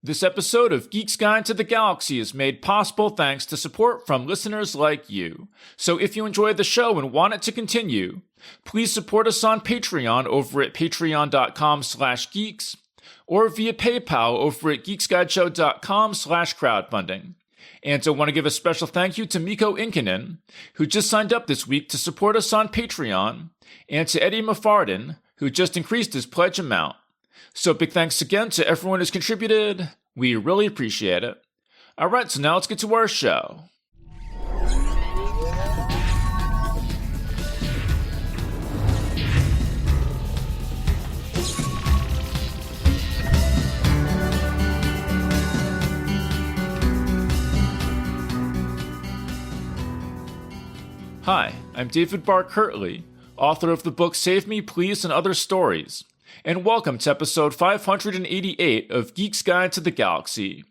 This episode of Geek's Guide to the Galaxy is made possible thanks to support from listeners like you. So if you enjoyed the show and want it to continue, please support us on Patreon over at patreon.com/geeks or via PayPal over at geeksguideshow.com/crowdfunding. And I want to give a special thank you to Mikko Inkinen, who just signed up this week to support us on Patreon, and to Eddie Mafardin, who just increased his pledge amount. So big thanks again to everyone who's contributed. We really appreciate it. All right, so now let's get to our show. Hi, I'm David Barr Kirtley, author of the book Save Me Please and Other Stories, and welcome to episode 588 of Geek's Guide to the Galaxy.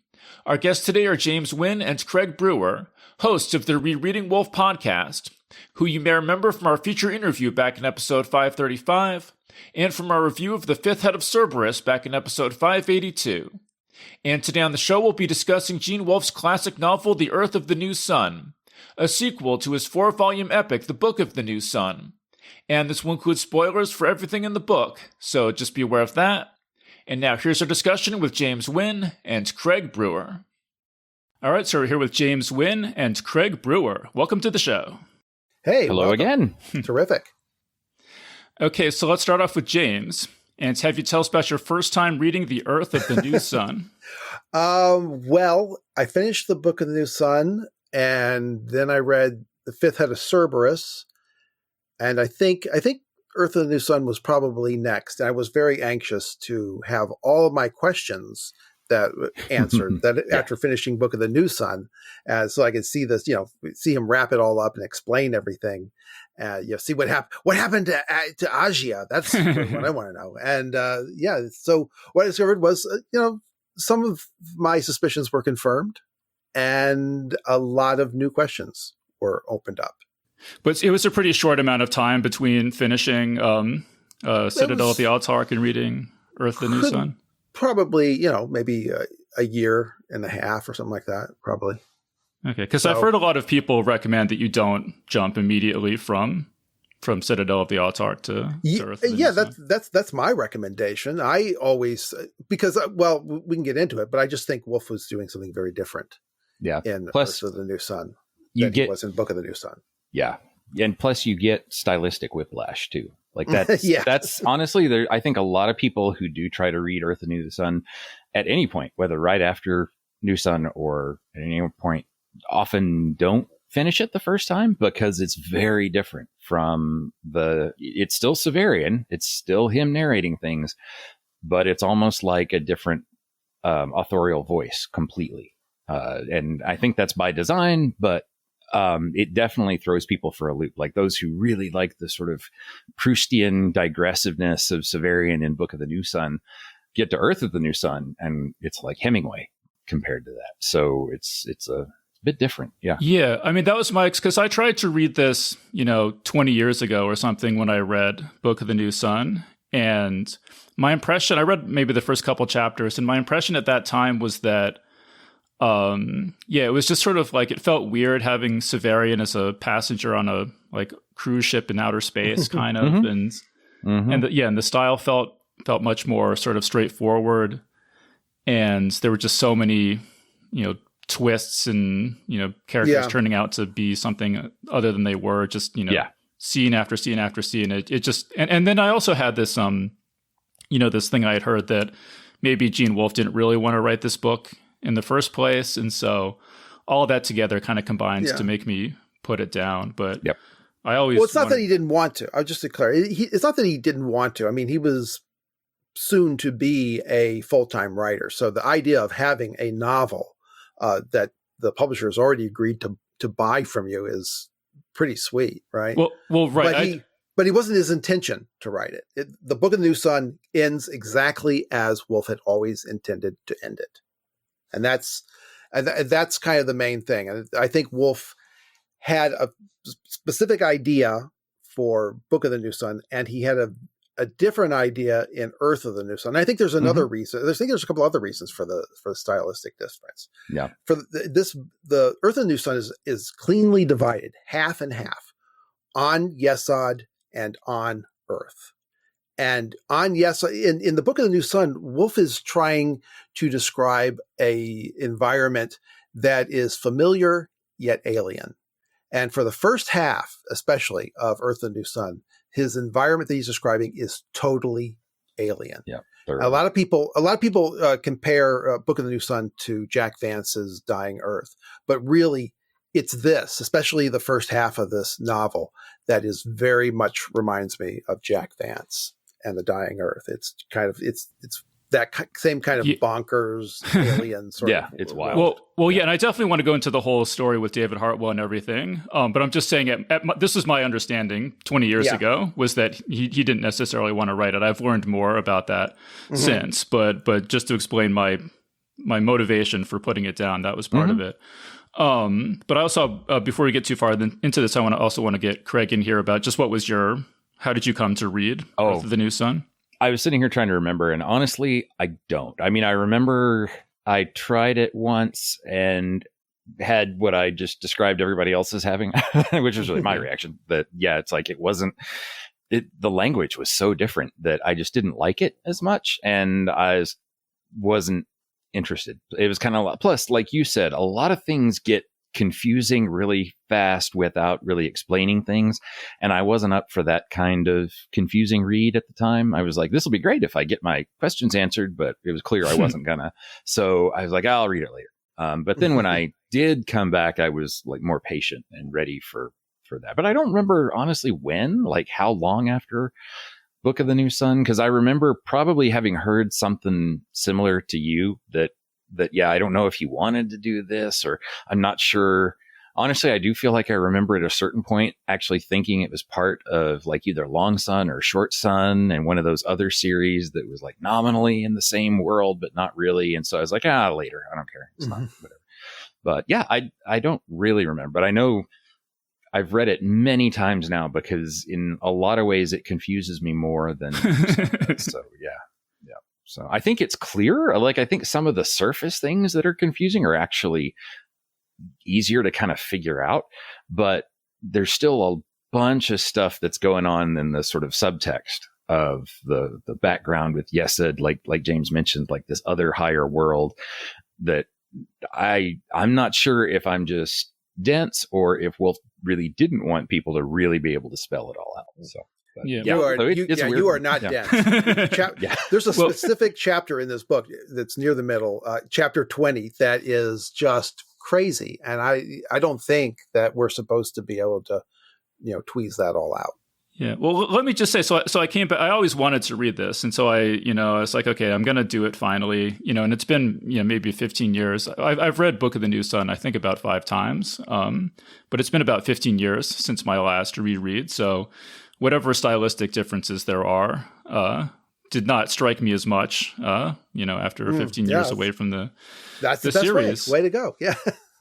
Our guests today are James Wynn and Craig Brewer, hosts of the ReReading Wolfe podcast, who you may remember from our feature interview back in episode 535, and from our review of The Fifth Head of Cerberus back in episode 582. And today on the show we'll be discussing Gene Wolfe's classic novel The Urth of the New Sun, a sequel to his 4-volume epic The Book of the New Sun. And this will include spoilers for everything in the book, so just be aware of that. And now here's our discussion with James Wynn and Craig Brewer. All right, so we're here with James Wynn and Craig Brewer. Welcome to the show. Hey, hello welcome. Again. Terrific. Okay, so let's start off with James, and have you tell us about your first time reading The Urth of the New Sun. Well, I finished The Book of the New Sun, and then I read The Fifth Head of Cerberus, and I think Urth of the New Sun was probably next. And I was very anxious to have all of my questions that answered after finishing Book of the New Sun, so I could see this, see him wrap it all up and explain everything. See what happened to Agia. That's what I want to know. And so what I discovered was, some of my suspicions were confirmed, and a lot of new questions were opened up. But it was a pretty short amount of time between finishing Citadel of the Autarch and reading Urth of the New Sun. Probably, maybe a year and a half or something like that, probably. Okay, because I've heard a lot of people recommend that you don't jump immediately from Citadel of the Autarch to Urth of the New Sun. That's my recommendation. I always, because, we can get into it, but I just think Wolfe was doing something very different. Yeah. In plus, Urth of the New Sun than he was in Book of the New Sun. Yeah. And plus you get stylistic whiplash too. Like that's, that's honestly, I think a lot of people who do try to read Urth of the New Sun at any point, whether right after New Sun or at any point, often don't finish it the first time because it's very different from it's still Severian. It's still him narrating things, but it's almost like a different authorial voice completely. And I think that's by design, but it definitely throws people for a loop. Like those who really like the sort of Proustian digressiveness of Severian in Book of the New Sun get to Urth of the New Sun, and it's like Hemingway compared to that. So it's a bit different. Yeah. Yeah. I mean, that was because I tried to read this, 20 years ago or something when I read Book of the New Sun. And my impression, I read maybe the first couple chapters, and my impression at that time was that it was just sort of like it felt weird having Severian as a passenger on a cruise ship in outer space, kind of, and the style felt much more sort of straightforward, and there were just so many twists and characters turning out to be something other than they were, just scene after scene after scene. It just and then I also had this this thing I had heard that maybe Gene Wolfe didn't really want to write this book in the first place, and so all of that together kind of combines to make me put it down. But I always it's not that he didn't want to. I'll just declare it's not that he didn't want to. I mean, he was soon to be a full-time writer, so the idea of having a novel that the publisher has already agreed to buy from you is pretty sweet, right? Well, right. But it wasn't his intention to write it. The Book of the New Sun ends exactly as Wolfe had always intended to end it. And that's kind of the main thing. And I think Wolfe had a specific idea for Book of the New Sun, and he had a different idea in Urth of the New Sun. I think there's another reason. I think there's a couple other reasons for the stylistic difference. Yeah. For the Urth of the New Sun is cleanly divided, half and half, on Yesod and on Urth. And on Yesod, in the Book of the New Sun, Wolfe is trying to describe a environment that is familiar yet alien. And for the first half, especially of Urth and New Sun, his environment that he's describing is totally alien. Yeah, a lot of people compare Book of the New Sun to Jack Vance's Dying Earth, but really, it's this, especially the first half of this novel, that is very much reminds me of Jack Vance and the Dying Earth. It's that same kind of bonkers alien sort of. Yeah, it's wild. Well, yeah, and I definitely want to go into the whole story with David Hartwell and everything. But I'm just saying, this is my understanding 20 years ago, was that he didn't necessarily want to write it. I've learned more about that since, but just to explain my motivation for putting it down, that was part of it. But I also, before we get too far into this, I want to get Craig in here about just how did you come to read Urth of the New Sun? I was sitting here trying to remember, and honestly, I don't. I mean, I remember I tried it once and had what I just described everybody else as having, which was really my reaction. That, it's like the language was so different that I just didn't like it as much, and I wasn't interested. It was kind of, plus, like you said, a lot of things get confusing really fast without really explaining things, and I wasn't up for that kind of confusing read at the time. I was like, this will be great if I get my questions answered, but it was clear I wasn't gonna. So I was like, I'll read it later. But then when I did come back, I was like more patient and ready for that. But I don't remember honestly how long after Book of the New Sun, because I remember probably having heard something similar to you that I don't know if he wanted to do this, or I'm not sure. Honestly, I do feel like I remember at a certain point actually thinking it was part of like either Long Sun or Short Sun and one of those other series that was like nominally in the same world, but not really. And so I was like, later. I don't care. It's not whatever. But yeah, I don't really remember, but I know I've read it many times now because in a lot of ways it confuses me more than so yeah. So I think it's clear. Like, I think some of the surface things that are confusing are actually easier to kind of figure out, but there's still a bunch of stuff that's going on in the sort of subtext of the background with Yesod, like James mentioned, like this other higher world that I'm not sure if I'm just dense or if Wolfe really didn't want people to really be able to spell it all out. So. You are not dense. There's a specific chapter in this book that's near the middle, chapter 20, that is just crazy. And I don't think that we're supposed to be able to, tweeze that all out. Yeah. Well, let me just say, so I came back, I always wanted to read this. And so I was like, okay, I'm going to do it finally, and it's been, maybe 15 years. I've read Book of the New Sun, I think about 5 times. But it's been about 15 years since my last reread. So whatever stylistic differences there are, did not strike me as much, after 15 years away from the series. Way to go. Yeah.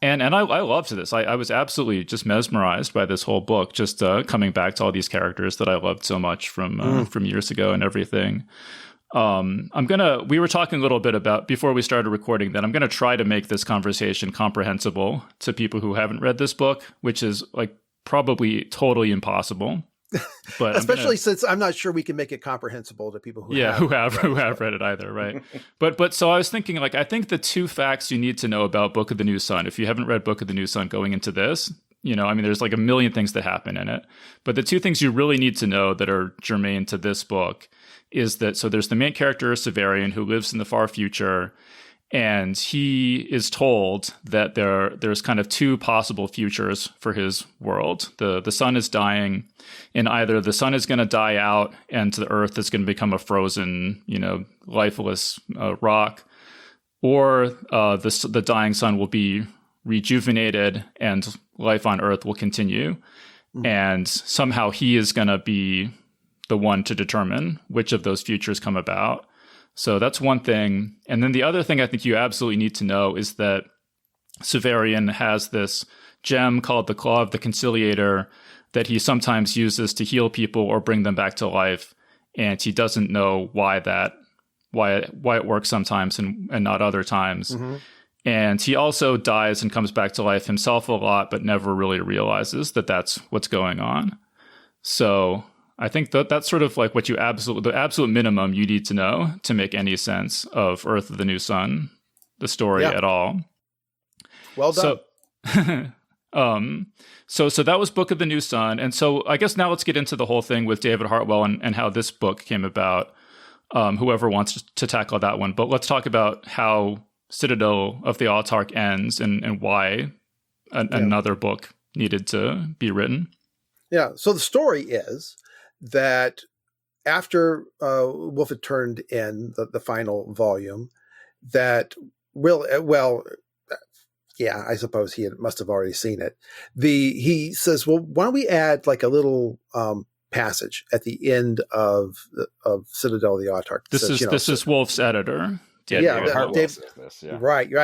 And I loved this. I was absolutely just mesmerized by this whole book, just coming back to all these characters that I loved so much from years ago and everything. We were talking a little bit about, before we started recording, that I'm going to try to make this conversation comprehensible to people who haven't read this book, which is like probably totally impossible. But especially since I'm not sure we can make it comprehensible to people who have read it either, right? But so I was thinking, like, I think the 2 facts you need to know about Book of the New Sun, if you haven't read Book of the New Sun going into this, there's like a million things that happen in it, but the 2 things you really need to know that are germane to this book is that, so there's the main character, Severian, who lives in the far future. And he is told that there's kind of 2 possible futures for his world. The sun is dying, and either the sun is going to die out and the earth is going to become a frozen, lifeless rock, or the dying sun will be rejuvenated and life on earth will continue. Mm-hmm. And somehow he is going to be the one to determine which of those futures come about. So that's one thing. And then the other thing I think you absolutely need to know is that Severian has this gem called the Claw of the Conciliator that he sometimes uses to heal people or bring them back to life. and he doesn't know why it works sometimes and not other times. Mm-hmm. And he also dies and comes back to life himself a lot, but never really realizes that that's what's going on. So I think that's sort of like the absolute minimum you need to know to make any sense of Urth of the New Sun, the story at all. Well done. So that was Book of the New Sun. And so I guess now let's get into the whole thing with David Hartwell and how this book came about. Whoever wants to tackle that one. But let's talk about how Citadel of the Autarch ends and why another book needed to be written. Yeah. So the story is that after Wolfe had turned in the final volume, that I suppose he must have already seen it. He says, well, why don't we add like a little passage at the end of Citadel of the Autarch? This is Wolfe's editor. Right.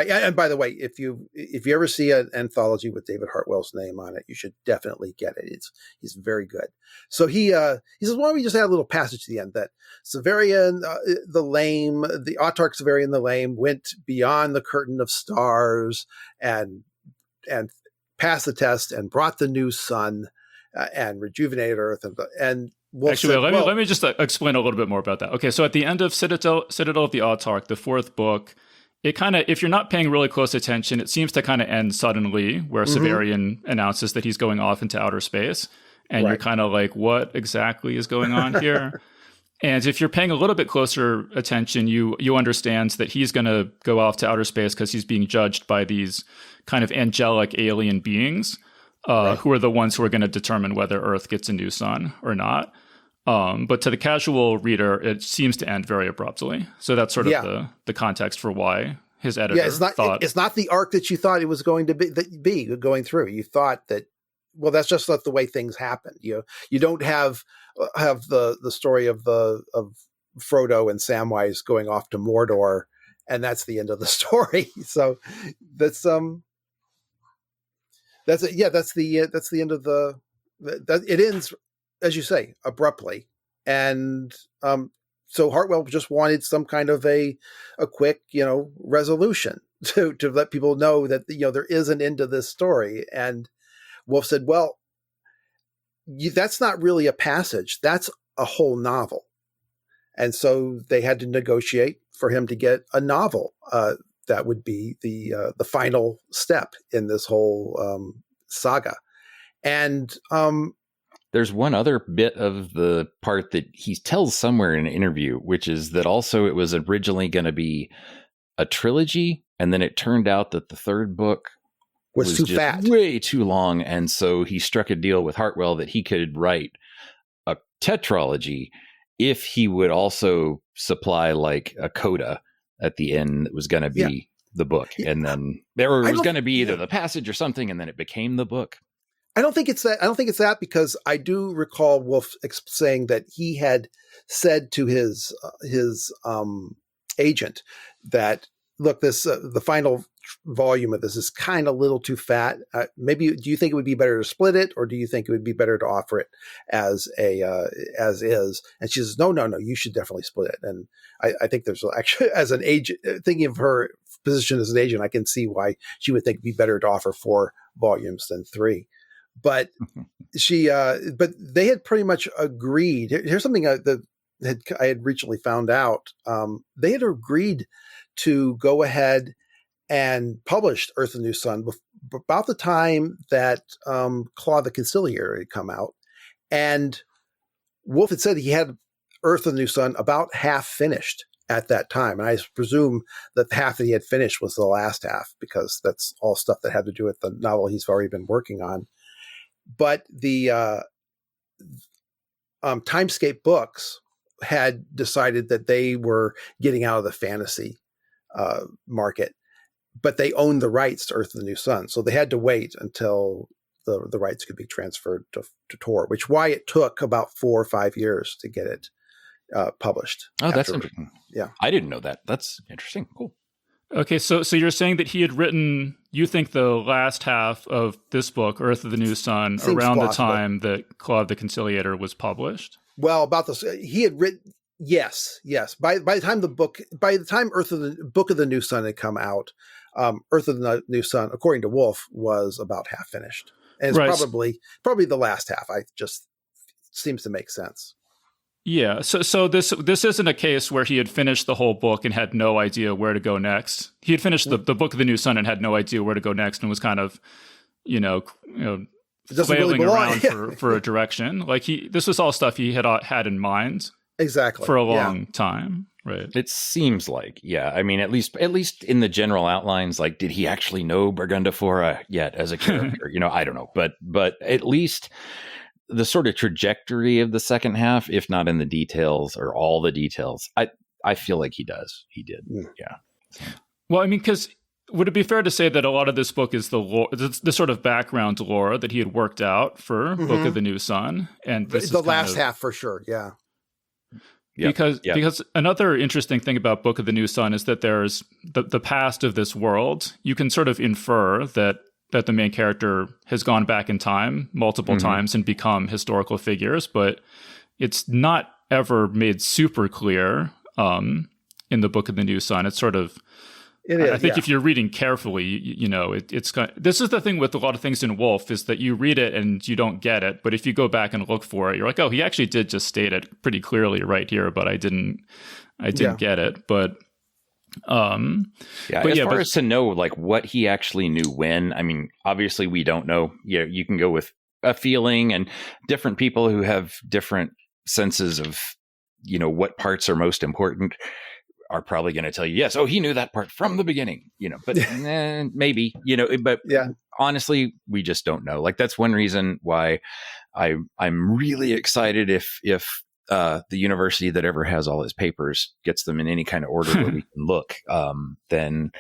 And by the way, if you ever see an anthology with David Hartwell's name on it, you should definitely get it. He's very good. So he says, why don't we just add a little passage to the end that Severian the Autarch Severian the Lame went beyond the curtain of stars and passed the test and brought the new sun and rejuvenated Earth and Wolfe Actually, said, let me just explain a little bit more about that. Okay, so at the end of Citadel of the Autarch, the fourth book, it kind of, if you're not paying really close attention, it seems to kind of end suddenly, where Severian announces that he's going off into outer space, and you're kind of like, what exactly is going on here? And if you're paying a little bit closer attention, you understand that he's going to go off to outer space because he's being judged by these kind of angelic alien beings. Who are the ones who are going to determine whether Earth gets a new sun or not. But to the casual reader, it seems to end very abruptly. So that's sort of the context for why his editor thought... It's not the arc that you thought it was going to be going through. You thought that, well, that's just not the way things happen. You don't have the story of Frodo and Samwise going off to Mordor, and that's the end of the story. So that's That's the end of it ends, as you say, abruptly. And so Hartwell just wanted some kind of a quick, resolution to let people know that, there is an end to this story. And Wolfe said, well, that's not really a passage. That's a whole novel. And so they had to negotiate for him to get a novel that would be the final step in this whole saga. And there's one other bit of the part that he tells somewhere in an interview, which is that also it was originally going to be a trilogy, and then it turned out that the third book was too just fat, way too long, and so he struck a deal with Hartwell that he could write a tetralogy if he would also supply like a coda at the end that was going to be the book. And then there was going to be either the passage or something, and then it became the book. I don't think it's that because I do recall Wolfe saying that he had said to his agent that, look, this the final volume of this is kind of a little too fat. Maybe, do you think it would be better to split it, or do you think it would be better to offer it as is? And she says, no, you should definitely split it. And I think there's actually, as an agent, thinking of her position as an agent, I can see why she would think it'd be better to offer 4 volumes than 3. But but they had pretty much agreed. Here's something I had recently found out. They had agreed to go ahead and published Urth of the New Sun about the time that Claw the Conciliator had come out. And Wolfe had said he had Urth of the New Sun about half finished at that time. And I presume that the half that he had finished was the last half, because that's all stuff that had to do with the novel he's already been working on. But the Timescape Books had decided that they were getting out of the fantasy market, but they owned the rights to Urth of the New Sun. So they had to wait until the rights could be transferred to Tor, which why it took about 4 or 5 years to get it published. Oh, that's interesting. Yeah. I didn't know that. That's interesting. Cool. Okay, so you're saying that he had written, you think, the last half of this book, Urth of the New Sun, around the time that Claw the Conciliator was published? Well, about this, he had written. Yes. By the time Book of the New Sun had come out, Urth of the New Sun, according to Wolfe, was about half finished, and it's probably the last half. I just seems to make sense. Yeah. So this isn't a case where he had finished the whole book and had no idea where to go next. He had finished the Book of the New Sun and had no idea where to go next, and was kind of, flailing around for a direction. Like this was all stuff he had in mind. Exactly. For a long time. Right. It seems like, yeah. I mean, at least in the general outlines, like, did he actually know Burgundiphora yet as a character? I don't know. But at least the sort of trajectory of the second half, if not in the details or all the details, I feel like he does. He did. Yeah. Well, I mean, because would it be fair to say that a lot of this book is the lore, the sort of background lore that he had worked out for Book of the New Sun? And this the last half for sure. Yeah. Because another interesting thing about Book of the New Sun is that there's the past of this world. You can sort of infer that the main character has gone back in time multiple times and become historical figures, but it's not ever made super clear in the Book of the New Sun. It's sort of, I think if you're reading carefully, it's kind of, this is the thing with a lot of things in Wolfe, is that you read it and you don't get it, but if you go back and look for it, you're like, oh, he actually did just state it pretty clearly right here, but I didn't get it. But as far as to know like what he actually knew when, I mean, obviously we don't know. Yeah, you can go with a feeling, and different people who have different senses of what parts are most important are probably going to tell you, yes, he knew that part from the beginning, but maybe, but honestly, we just don't know. Like, that's one reason why I'm really excited if the university that ever has all his papers gets them in any kind of order where we can look, then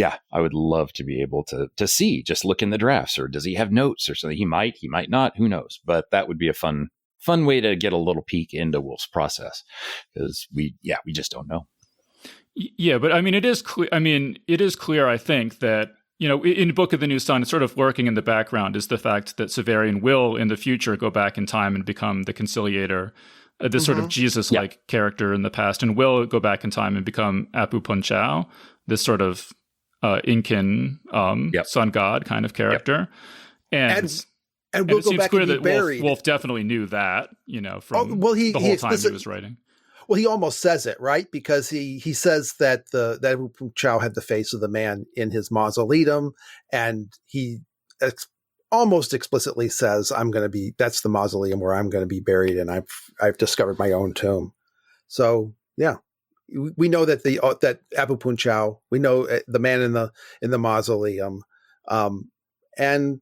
I would love to be able to see, just look in the drafts, or does he have notes or something? He might not, who knows? But that would be a fun way to get a little peek into Wolfe's process, because we just don't know. Yeah, but I mean, it is clear. I think that in Book of the New Sun, it's sort of lurking in the background is the fact that Severian will, in the future, go back in time and become the Conciliator, this sort of Jesus-like character in the past, and will go back in time and become Apu Punchao, this sort of Incan sun god kind of character, and we'll go back and be buried. Wolfe definitely knew that, from the whole time he was writing. Well, he almost says it, right? Because he says that that Chow had the face of the man in his mausoleum, and he almost explicitly says, that's the mausoleum where I'm going to be buried, and I've discovered my own tomb. So, yeah. We know that that Apu Punchao, we know the man in the mausoleum. And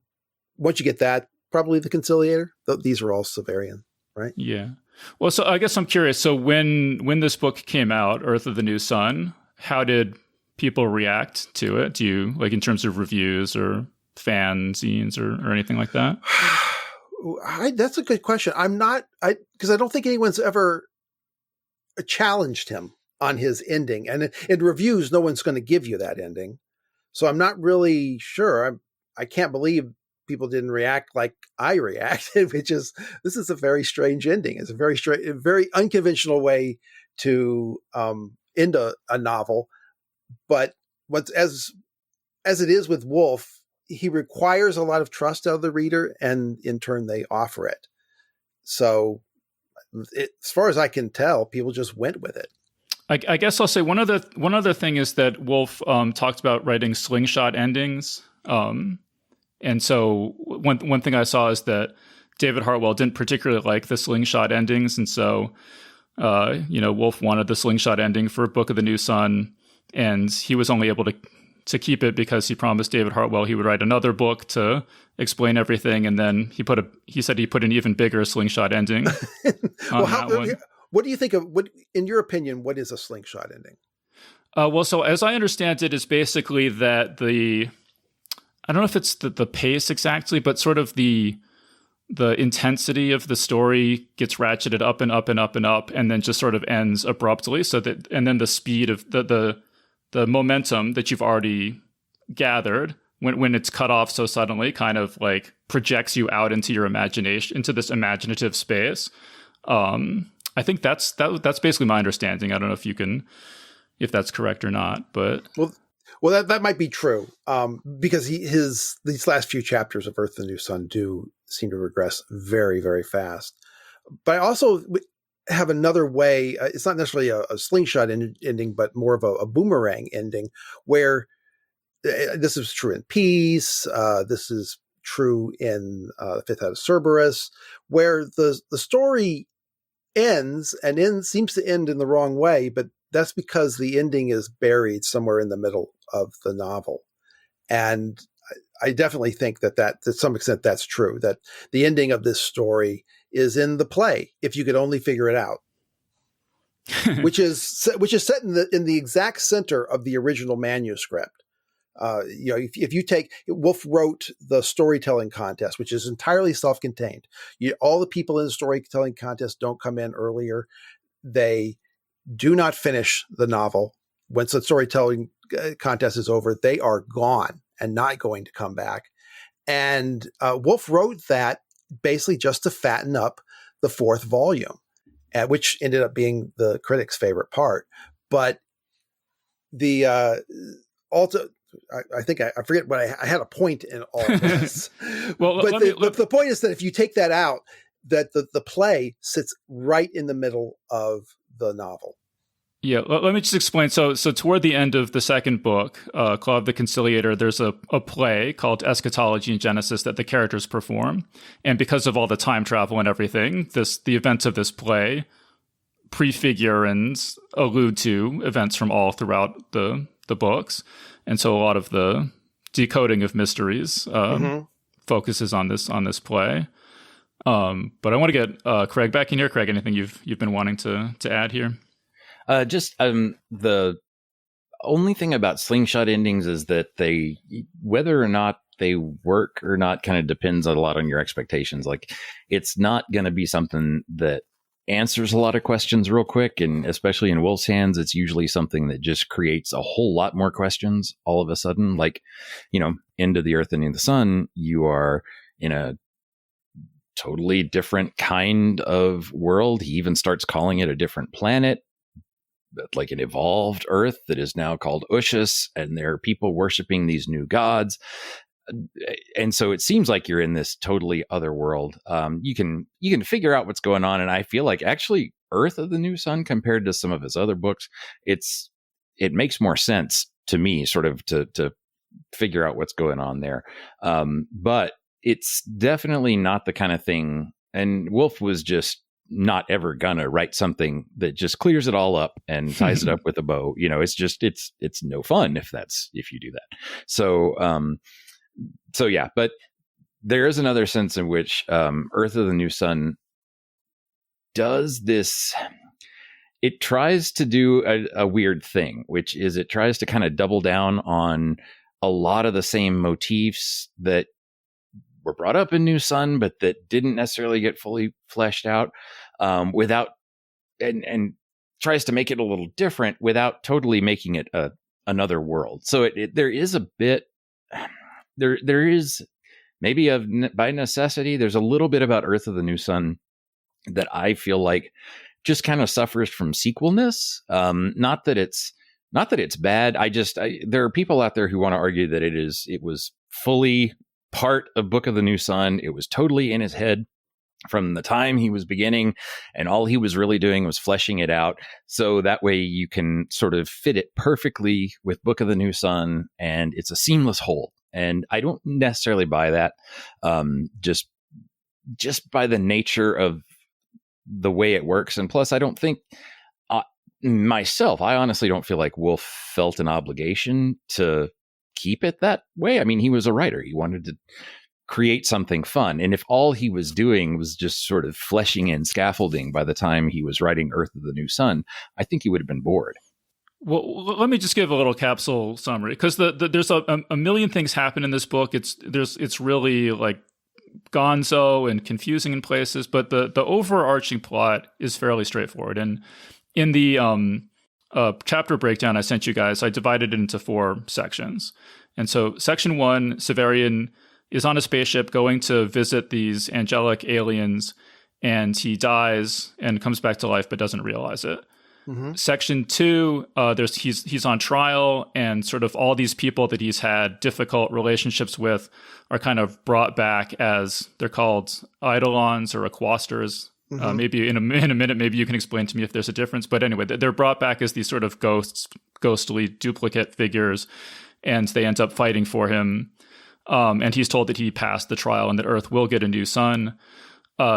once you get that, probably the Conciliator. These are all Severian, right? Yeah. Well, so I guess I'm curious. So when this book came out, Urth of the New Sun, how did people react to it? Do you, like, in terms of reviews or fanzines or anything like that? That's a good question. Because I don't think anyone's ever challenged him on his ending. And in reviews, no one's going to give you that ending. So I'm not really sure. I can't believe people didn't react like I reacted, this is a very strange ending. It's a very unconventional way to end a novel. But as it is with Wolfe, he requires a lot of trust out of the reader, and in turn they offer it. So as far as I can tell, people just went with it. I guess I'll say one other thing is that Wolfe talked about writing slingshot endings. And so one thing I saw is that David Hartwell didn't particularly like the slingshot endings. And so, Wolfe wanted the slingshot ending for Book of the New Sun, and he was only able to keep it because he promised David Hartwell he would write another book to explain everything. And then he said he put an even bigger slingshot ending on that one. What do you think of, in your opinion, what is a slingshot ending? So as I understand it, is basically that I don't know if it's the pace exactly, but sort of the intensity of the story gets ratcheted up and up and up and up, and then just sort of ends abruptly. And then the speed of the momentum that you've already gathered when it's cut off so suddenly kind of like projects you out into your imagination, into this imaginative space. I think that's basically my understanding. I don't know if that's correct or not, but well, that might be true, because these last few chapters of Urth the New Sun do seem to regress very, very fast. But I also have another way. It's not necessarily a slingshot ending, but more of a boomerang ending, where this is true in Peace. This is true in The Fifth Head of Cerberus, where the story ends and seems to end in the wrong way, but that's because the ending is buried somewhere in the middle of the novel. And I definitely think that to some extent that's true, that the ending of this story is in the play, if you could only figure it out. which is set in the exact center of the original manuscript. If you take, Wolfe wrote the storytelling contest, which is entirely self-contained. All the people in the storytelling contest don't come in earlier. They do not finish the novel. Once the storytelling contest is over, they are gone and not going to come back. And Wolfe wrote that basically just to fatten up the fourth volume, which ended up being the critics' favorite part. But the I think I forget what I had a point in all of this. But the point is that if you take that out, that the play sits right in the middle of the novel. Yeah, let me just explain. So toward the end of the second book, Claw of the Conciliator, there's a play called Eschatology and Genesis that the characters perform. And because of all the time travel and everything, the events of this play prefigure and allude to events from all throughout the books. And so a lot of the decoding of mysteries focuses on this play. But I want to get Craig back in here. Craig, anything you've been wanting to add here? The only thing about slingshot endings is that whether or not they work or not kind of depends a lot on your expectations. Like, it's not going to be something that answers a lot of questions real quick. And especially in Wolfe's hands, it's usually something that just creates a whole lot more questions all of a sudden. Like, Into the Earth and Into the Sun, you are in a totally different kind of world. He even starts calling it a different planet, like an evolved Earth that is now called Ushus, and there are people worshiping these new gods. And so it seems like you're in this totally other world. You can figure out what's going on, and I feel like actually Urth of the New Sun, compared to some of his other books, it makes more sense to me, sort of to figure out what's going on there. But it's definitely not the kind of thing. And Wolfe was just not ever gonna write something that just clears it all up and ties it up with a bow. It's no fun if you do that. So yeah, but there is another sense in which Urth of the New Sun does this. It tries to do a weird thing, which is it tries to kind of double down on a lot of the same motifs that were brought up in New Sun, but that didn't necessarily get fully fleshed out, without, and tries to make it a little different without totally making it another world. So there is a bit, there is maybe by necessity, there's a little bit about Urth of the New Sun that I feel like just kind of suffers from sequelness. Not that it's bad. There are people out there who want to argue that it was fully part of Book of the New Sun. It was totally in his head from the time he was beginning, and all he was really doing was fleshing it out. So that way you can sort of fit it perfectly with Book of the New Sun, and it's a seamless whole. And I don't necessarily buy that, just by the nature of the way it works. And plus, I don't think myself, I honestly don't feel like Wolfe felt an obligation to keep it that way. I mean, he was a writer. He wanted to create something fun. And if all he was doing was just sort of fleshing in scaffolding by the time he was writing Urth of the New Sun, I think he would have been bored. Well, let me just give a little capsule summary, because there's a million things happen in this book. It's really like gonzo and confusing in places, but the overarching plot is fairly straightforward. And in the chapter breakdown I sent you guys, I divided it into 4 sections. And so section 1, Severian is on a spaceship going to visit these angelic aliens, and he dies and comes back to life but doesn't realize it. Mm-hmm. Section 2, he's on trial, and sort of all these people that he's had difficult relationships with are kind of brought back as they're called eidolons or equasters. Mm-hmm. Maybe in a minute, maybe you can explain to me if there's a difference. But anyway, they're brought back as these sort of ghostly duplicate figures, and they end up fighting for him. And he's told that he passed the trial and that Urth will get a new son.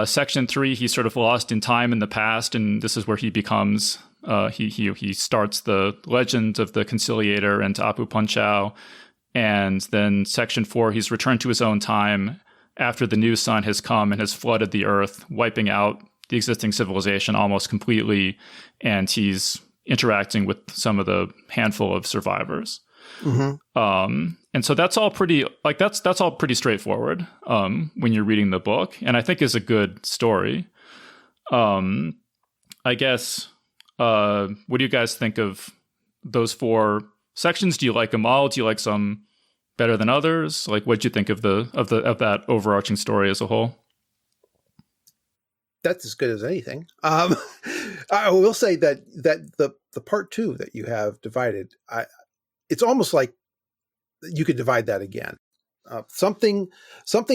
Section 3, he's sort of lost in time in the past, and this is where he becomes he starts the legend of the Conciliator and Apu Punchao. And then Section 4, he's returned to his own time after the new sun has come and has flooded the earth, wiping out the existing civilization almost completely, and he's interacting with some of the handful of survivors. Mm-hmm. And so that's all pretty that's all pretty straightforward when you're reading the book, and I think is a good story. I guess what do you guys think of those 4 sections? Do you like them all? Do you like some better than others? Like, what do you think of that overarching story as a whole? That's as good as anything. I will say that the part 2 that you have divided, it's almost like you could divide that again. Something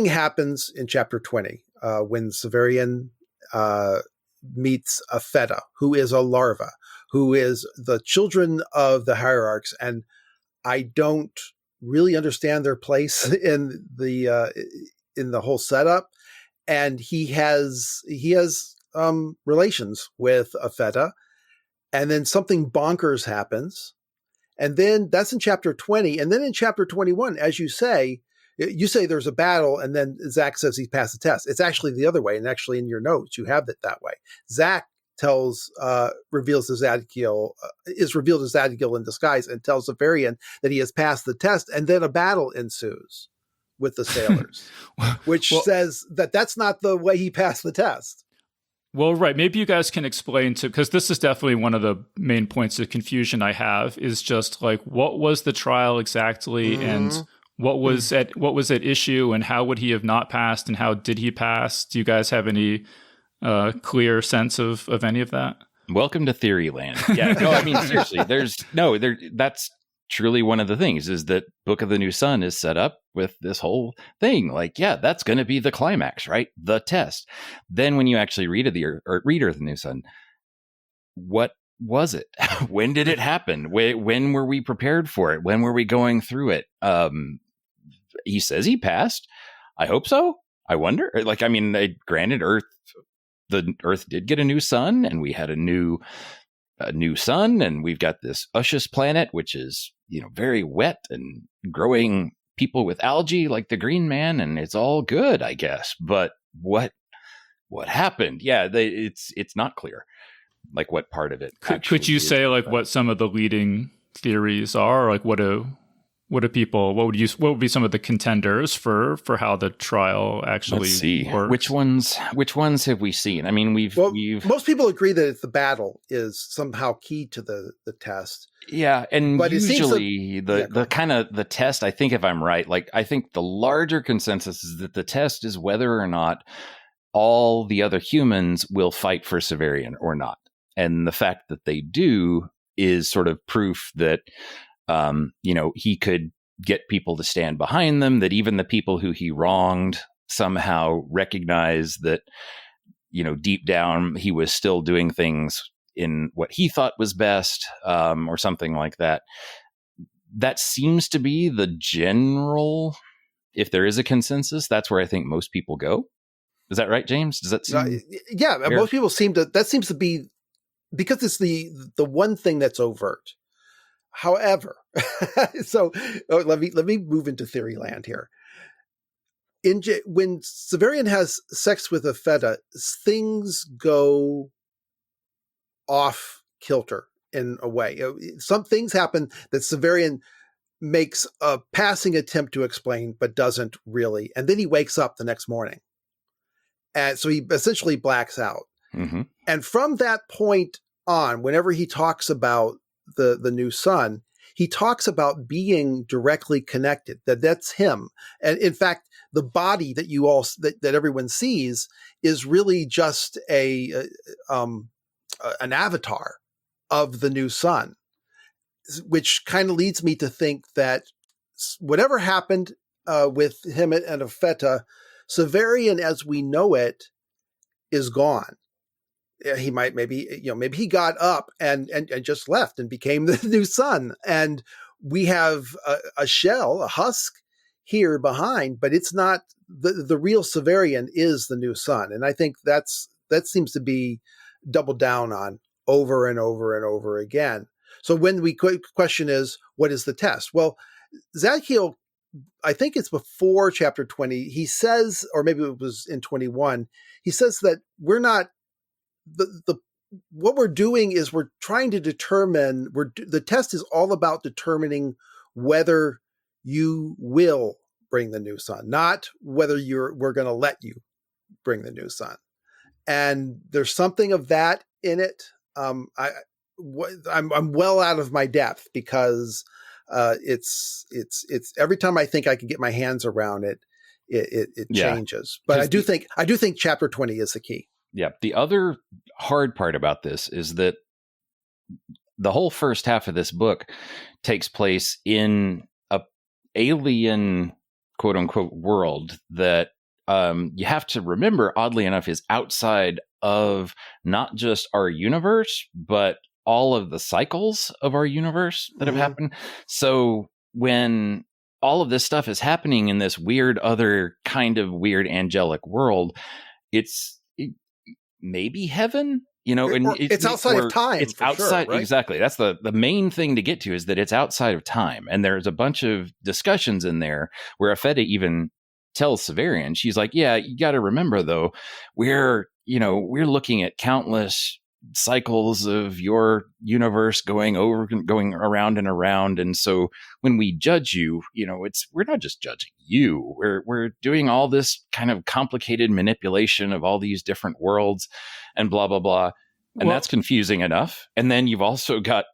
happens in chapter 20 when Severian meets a Feta, who is a larva, who is the children of the hierarchs, and I don't really understand their place in the whole setup. And he has relations with a Feta, and then something bonkers happens. And then that's in chapter 20. And then in chapter 21, as you say there's a battle, and then Zach says he passed the test. It's actually the other way. And actually in your notes, you have it that way. Zach reveals as Zadkiel, is revealed as Zadkiel in disguise, and tells Severian that he has passed the test. And then a battle ensues with the sailors, which says that that's not the way he passed the test. Well, right. Maybe you guys can explain because this is definitely one of the main points of confusion I have, is just like, what was the trial exactly, and what was at issue, and how would he have not passed, and how did he pass? Do you guys have any clear sense of any of that? Welcome to Theory Land. Yeah, no, I mean, seriously, that's truly one of the things, is that Book of the New Sun is set up with this whole thing. Like, yeah, that's going to be the climax, right? The test. Then when you actually read Earth the New Sun, what was it? When did it happen? When were we prepared for it? When were we going through it? He says he passed. I hope so. I wonder. Like, I mean, granted, the Earth did get a new sun, and we had a new sun, and we've got this Ushus planet, which is, very wet and growing people with algae like the Green Man, and it's all good, I guess. But what happened? Yeah, it's not clear. Like, what part of it? Could you say like what some of the leading theories are? Like, what would be some of the contenders for how the trial actually works? Which ones have we seen? I mean, we've most people agree that the battle is somehow key to the test. Yeah, but usually the kind of the test, I think, if I'm right, like, I think the larger consensus is that the test is whether or not all the other humans will fight for Severian or not. And the fact that they do is sort of proof that he could get people to stand behind them, that even the people who he wronged somehow recognize that, deep down he was still doing things in what he thought was best, or something like that. That seems to be the general, if there is a consensus, that's where I think most people go. Is that right, James? Does that seem fair? Most people that seems to be, because it's the one thing that's overt. However, so let me move into theory land here. When Severian has sex with a Feta, things go off kilter in a way. Some things happen that Severian makes a passing attempt to explain, but doesn't really. And then he wakes up the next morning. And so he essentially blacks out. Mm-hmm. And from that point on, whenever he talks about the new sun, he talks about being directly connected, that's him. And in fact, the body that that everyone sees is really just an avatar of the new sun, which kind of leads me to think that whatever happened with him and Ephrata, Severian as we know it is gone. He might maybe he got up and just left and became the new sun, and we have a shell, a husk here behind, but it's not the real Severian is the new sun, and I think that seems to be doubled down on over and over and over again. So when we question is, what is the test? Well, Zadkiel, I think it's before chapter 20, he says, or maybe it was in 21, he says that we're not, what we're doing is we're trying to determine, the test is all about determining whether you will bring the new sun, not whether we're going to let you bring the new sun. And there's something of that in it. I'm well out of my depth because it's every time I think I can get my hands around it, it changes. But I do think chapter 20 is the key. Yeah. The other hard part about this is that the whole first half of this book takes place in a alien, quote unquote, world that you have to remember, oddly enough, is outside of not just our universe, but all of the cycles of our universe that have happened. So when all of this stuff is happening in this weird, other kind of weird angelic world, it's maybe heaven, and it's outside of time. It's outside. Sure, right? Exactly. That's the main thing to get to, is that it's outside of time. And there's a bunch of discussions in there where Ephrata even tells Severian, she's like, yeah, you got to remember though, we're looking at countless cycles of your universe going around and around. And so when we judge you, we're not just judging you. We're doing all this kind of complicated manipulation of all these different worlds and blah, blah, blah. And that's confusing enough. And then you've also got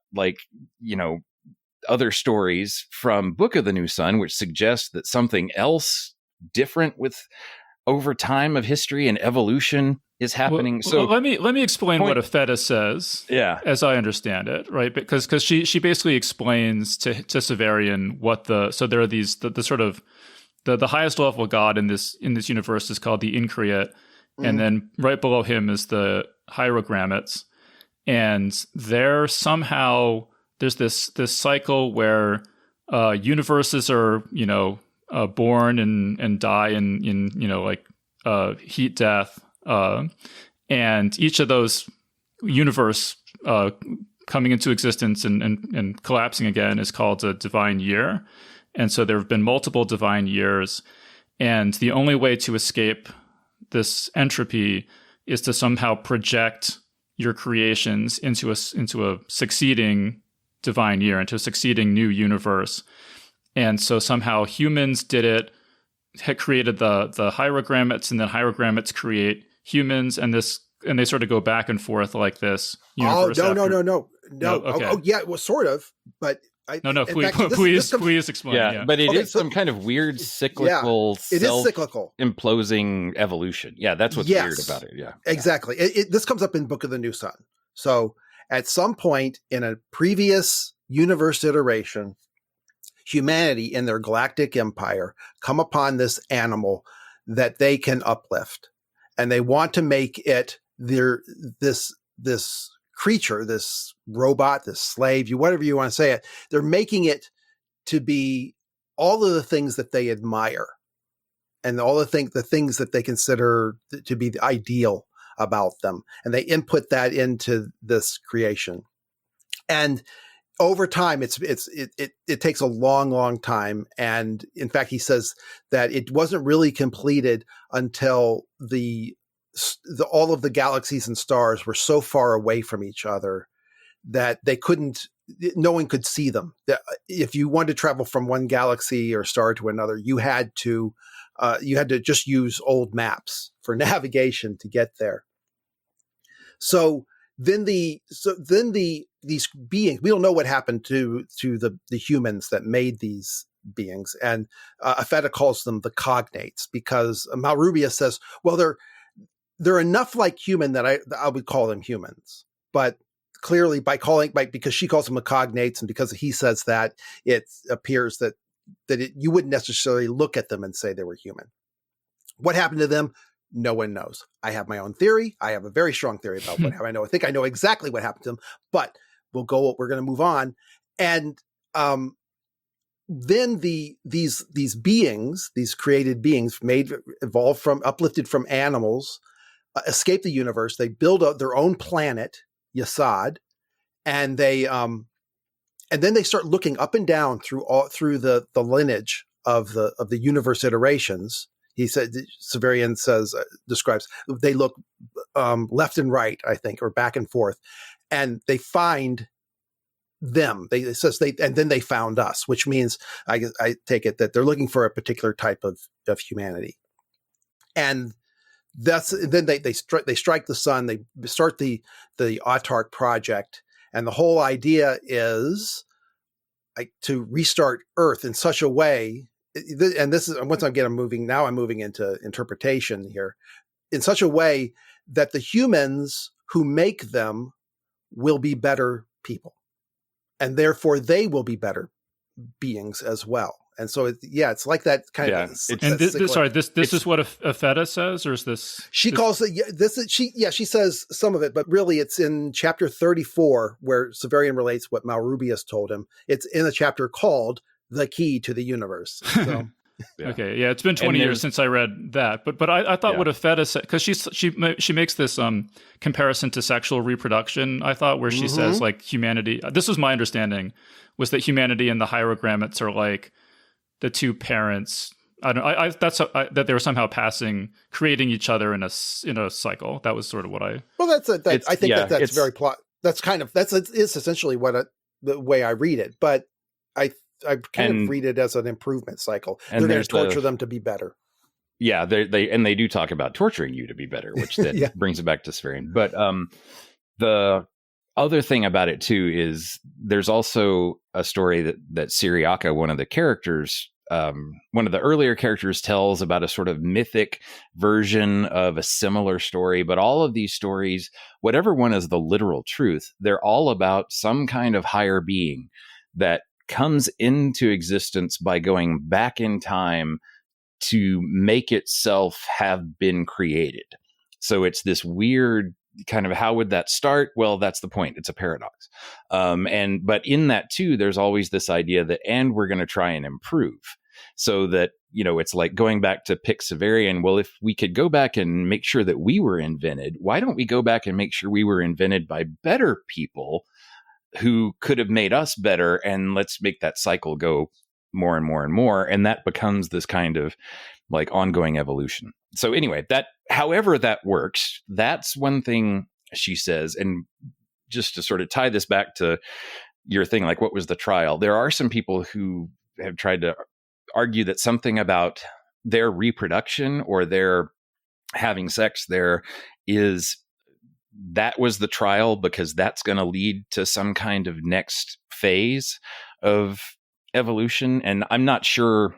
other stories from Book of the New Sun, which suggest that something else different with over time of history and evolution is happening. So let me explain what Ephrata says. Yeah, as I understand it, right? Because she basically explains to Severian so there are these the sort of the highest level god in this universe is called the Increate, and then right below him is the Hierogrammates, and there's this cycle where universes are born and die in heat death. And each of those universe coming into existence and collapsing again is called a divine year. And so there have been multiple divine years. And the only way to escape this entropy is to somehow project your creations into a succeeding divine year, into a succeeding new universe. And so somehow humans had created the Hierogrammates, and then Hierogrammates create humans, and they sort of go back and forth like this. No. Okay. Oh, yeah, well, sort of, but please explain. Yeah, but it is some kind of weird cyclical, it is cyclical, implosing evolution. Yeah, that's what's weird about it. Yeah, exactly. This comes up in Book of the New Sun. So at some point in a previous universe iteration, humanity in their galactic empire come upon this animal that they can uplift, and they want to make it this creature, this robot, this slave, whatever you want to say it. They're making it to be all of the things that they admire, and all the things that they consider to be the ideal about them, and they input that into this creation. And over time, it takes a long, long time. And in fact, he says that it wasn't really completed until all of the galaxies and stars were so far away from each other that no one could see them. If you wanted to travel from one galaxy or star to another, you had to just use old maps for navigation to get there. So then these beings, we don't know what happened to the humans that made these beings, and Afeta calls them the cognates, because Malrubia says, well, they're enough like human that I would call them humans, but clearly because she calls them the cognates, and because he says that, it appears that you wouldn't necessarily look at them and say they were human. What happened to them? No one knows. I have my own theory. I have a very strong theory about what happened. I think I know exactly what happened to them, but we're going to move on. And then these beings, these created beings uplifted from animals, escape the universe. They build their own planet, Yasad, and then they start looking up and down through the lineage of the universe iterations. He said, Severian describes, they look left and right, I think, or back and forth, and they find them. And then they found us, which means I take it that they're looking for a particular type of humanity. And then they strike the sun. They start the Autarch project, and the whole idea is to restart Earth in such a way. And this is once I'm moving into interpretation here, in such a way that the humans who make them will be better people, and therefore they will be better beings as well. And so it's like that kind of. And this is what Afeta says, or is this? She calls it. She says some of it, but really it's in chapter 34 where Severian relates what Malrubius told him. It's in a chapter called "The Key to the Universe." So. Yeah. Okay, yeah, it's been 20 years since I read that, but I thought what Afeta said, because she makes this comparison to sexual reproduction. I thought where she says like humanity. This was my understanding, was that humanity and the hierogrammates are like the two parents. That they were somehow creating each other in a cycle. That was sort of what I. Well, I think that's very plot. That's essentially the way I read it, but I kind of read it as an improvement cycle. They're going to torture them to be better. Yeah, they do talk about torturing you to be better, which that brings it back to Severian. But the other thing about it too is there's also a story that Syriaca, one of the characters, one of the earlier characters, tells about a sort of mythic version of a similar story. But all of these stories, whatever one is the literal truth, they're all about some kind of higher being that comes into existence by going back in time to make itself have been created. So it's this weird kind of, how would that start? Well, that's the point. It's a paradox. But in that too, there's always this idea that, and we're going to try and improve, so that, it's like going back to pick Severian. Well, if we could go back and make sure that we were invented, why don't we go back and make sure we were invented by better people who could have made us better, and let's make that cycle go more and more and more. And that becomes this kind of like ongoing evolution. So anyway, however that works, that's one thing she says. And just to sort of tie this back to your thing, like what was the trial? There are some people who have tried to argue that something about their reproduction or their having sex there that was the trial, because that's going to lead to some kind of next phase of evolution. And I'm not sure,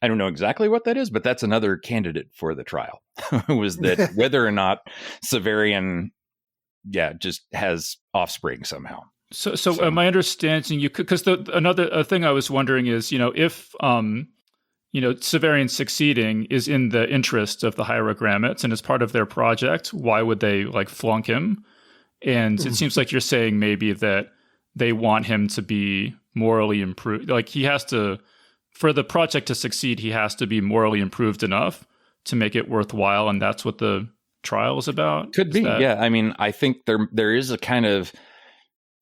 I don't know exactly what that is, but that's another candidate for the trial, was that whether or not Severian, just has offspring somehow. So my understanding, because another thing I was wondering is, if Severian succeeding is in the interest of the hierogrammates and is part of their project, why would they like flunk him? And it seems like you're saying maybe that they want him to be morally improved. Like he has to, for the project to succeed, he has to be morally improved enough to make it worthwhile. And that's what the trial is about. Could be. Yeah. I mean, I think there is a kind of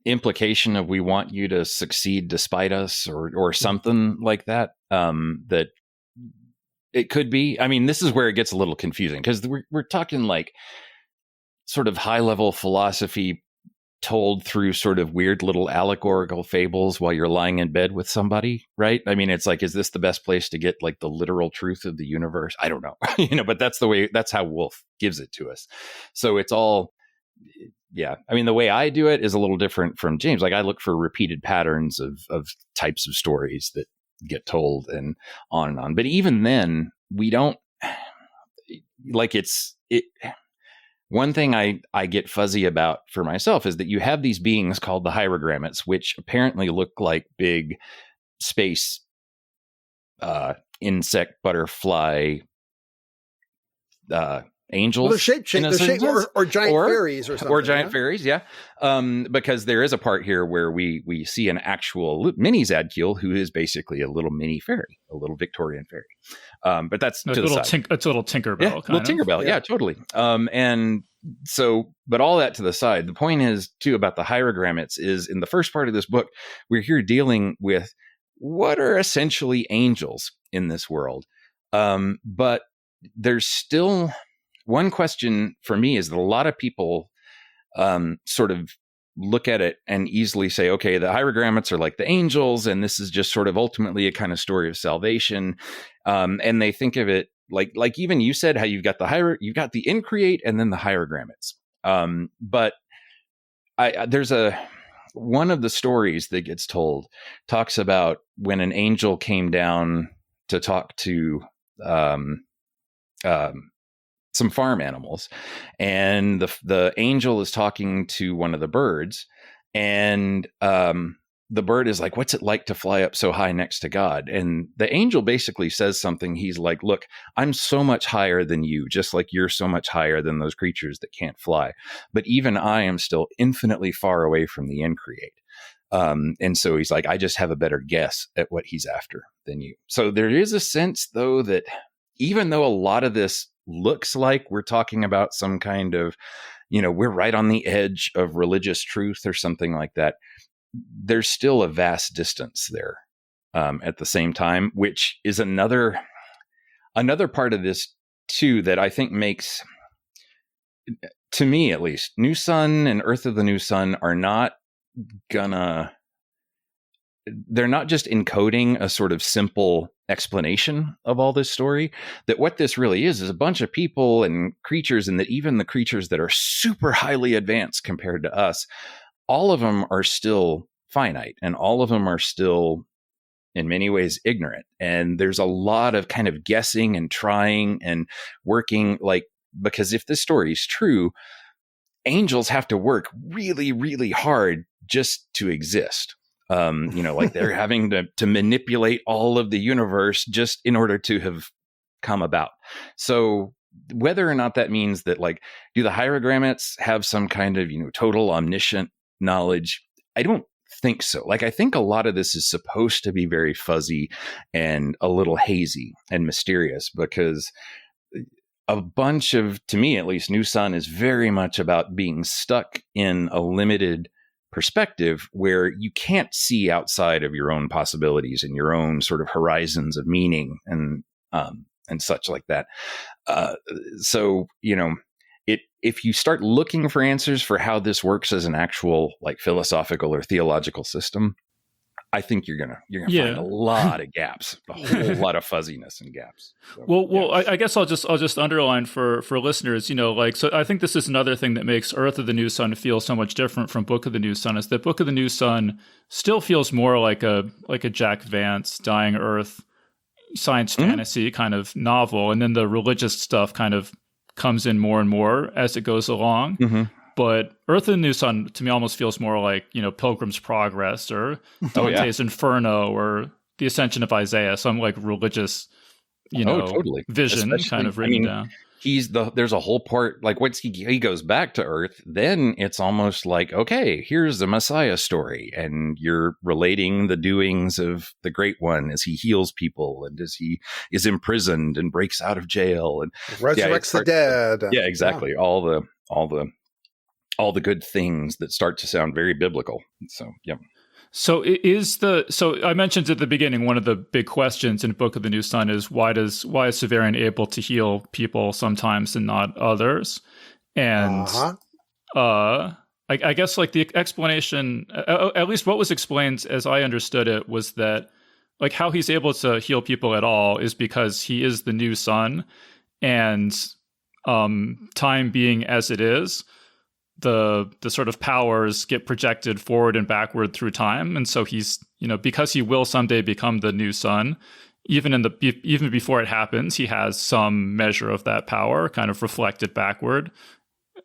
implication of, we want you to succeed despite us, or something like that. That it could be. I mean, this is where it gets a little confusing, because we're talking like sort of high level philosophy told through sort of weird little allegorical fables while you're lying in bed with somebody, right? I mean, it's like, is this the best place to get like the literal truth of the universe? I don't know, but that's how Wolfe gives it to us. So it's all yeah. I mean, the way I do it is a little different from James. Like I look for repeated patterns of types of stories that get told and on and on. But even then, we don't like it. One thing I get fuzzy about for myself is that you have these beings called the hierogrammates, which apparently look like big space insect, butterfly, angels. Well, they're shaped or giant fairies or something. Or giant fairies, yeah. Because there is a part here where we see an actual mini Zadkiel who is basically a little mini fairy, a little Victorian fairy. But that's it's to a the little side. it's a little Tinkerbell. Yeah, little Tinkerbell. Yeah, totally. And so, but all that to the side. The point is, too, about the hierogrammates is in the first part of this book, we're here dealing with what are essentially angels in this world. But there's still one question for me is that a lot of people sort of look at it and easily say, okay, the hierogrammates are like the angels, and this is just sort of ultimately a kind of story of salvation. And they think of it like even you said how you've got the increate and then the hierogrammates. But there's one of the stories that gets told talks about when an angel came down to talk to some farm animals, and the angel is talking to one of the birds, and the bird is like, what's it like to fly up so high next to God? And the angel basically says something. He's like, look, I'm so much higher than you, just like you're so much higher than those creatures that can't fly. But even I am still infinitely far away from the increate. And so he's like, I just have a better guess at what he's after than you. So there is a sense, though, that even though a lot of this looks like we're talking about some kind of, we're right on the edge of religious truth or something like that, there's still a vast distance there at the same time, which is another part of this, too, that I think makes, to me at least, New Sun and Urth of the New Sun are not they're not just encoding a sort of simple explanation of all this story, that what this really is a bunch of people and creatures, and that even the creatures that are super highly advanced compared to us, all of them are still finite, and all of them are still in many ways ignorant. And there's a lot of kind of guessing and trying and working, because if this story is true, angels have to work really, really hard just to exist. They're having to manipulate all of the universe just in order to have come about. So whether or not that means that, do the hierogrammates have some kind of, total omniscient knowledge? I don't think so. I think a lot of this is supposed to be very fuzzy and a little hazy and mysterious, because a bunch of, to me at least, New Sun is very much about being stuck in a limited perspective where you can't see outside of your own possibilities and your own sort of horizons of meaning and such like that. So, if you start looking for answers for how this works as an actual philosophical or theological system, I think you're gonna find a lot of gaps, a whole lot of fuzziness and gaps. So, I guess I'll just underline for listeners, so I think this is another thing that makes Urth of the New Sun feel so much different from Book of the New Sun, is that Book of the New Sun still feels more like a Jack Vance Dying Earth science fantasy kind of novel, and then the religious stuff kind of comes in more and more as it goes along. Mm-hmm. But Urth of the New Sun to me almost feels more like, Pilgrim's Progress or Dante's Inferno or The Ascension of Isaiah, some religious, totally. vision. Especially, kind of written down. There's a whole part, once he goes back to Earth, then it's almost like, okay, here's the Messiah story, and you're relating the doings of the Great One as he heals people and as he is imprisoned and breaks out of jail and resurrects the dead. Yeah, exactly. Yeah. All the good things that start to sound very biblical. So, yeah. So I mentioned at the beginning, one of the big questions in Book of the New Sun is why is Severian able to heal people sometimes and not others? And I guess the explanation, at least what was explained as I understood it, was that how he's able to heal people at all is because he is the new sun, and time being as it is, the sort of powers get projected forward and backward through time. And so he's, because he will someday become the new sun, even before it happens, he has some measure of that power kind of reflected backward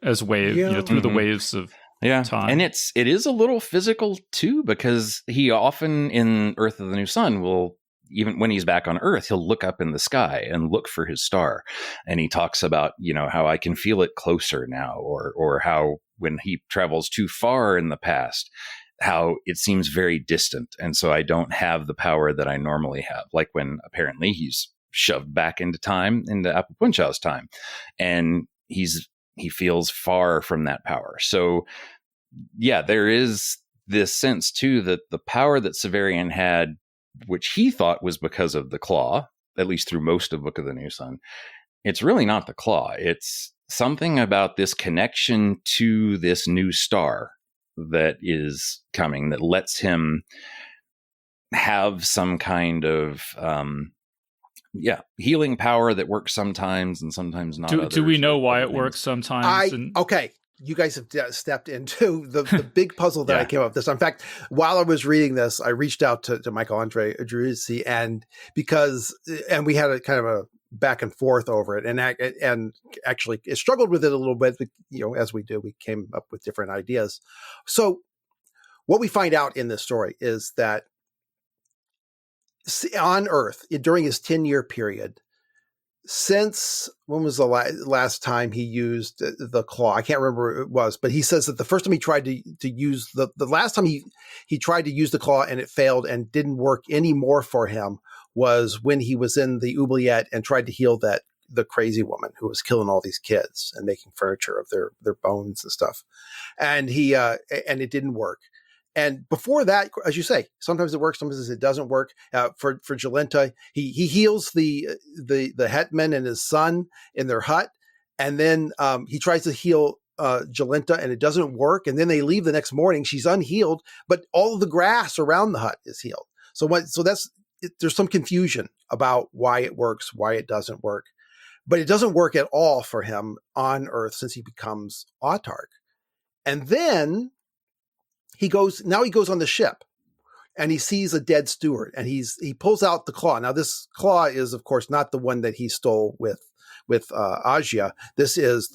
as through the waves of time. And it is a little physical too, because he often in Urth of the New Sun will, even when he's back on Earth, he'll look up in the sky and look for his star. And he talks about, how I can feel it closer now, or how when he travels too far in the past, how it seems very distant. And so I don't have the power that I normally have, like when apparently he's shoved back into time, into Apapunchaw's time. And he feels far from that power. So yeah, there is this sense too that the power that Severian had, which he thought was because of the claw, at least through most of Book of the New Sun, it's really not the claw. It's something about this connection to this new star that is coming that lets him have some kind of healing power that works sometimes and sometimes not. Do we know why it works sometimes? Okay. You guys have stepped into the big puzzle that I came up with this. In fact, while I was reading this, I reached out to Michael Andre Adruzzi, and we had a kind of a back and forth over it, and actually struggled with it a little bit. But, as we do, we came up with different ideas. So what we find out in this story is that on Earth, during his 10-year period, since when was the last time he used the claw? I can't remember what it was, but he says that the first time he tried to use the last time he tried to use the claw and it failed and didn't work anymore for him was when he was in the oubliette and tried to heal the crazy woman who was killing all these kids and making furniture of their bones and stuff. And and it didn't work. And before that, as you say, sometimes it works, sometimes it doesn't work. For Jolenta, he heals the hetman and his son in their hut, and then he tries to heal Jolenta, and it doesn't work. And then they leave the next morning; she's unhealed, but all of the grass around the hut is healed. So there's some confusion about why it works, why it doesn't work, but it doesn't work at all for him on Earth since he becomes autarch, and then. He goes on the ship and he sees a dead steward and he pulls out the claw. Now this claw is of course not the one that he stole with Ajia. This is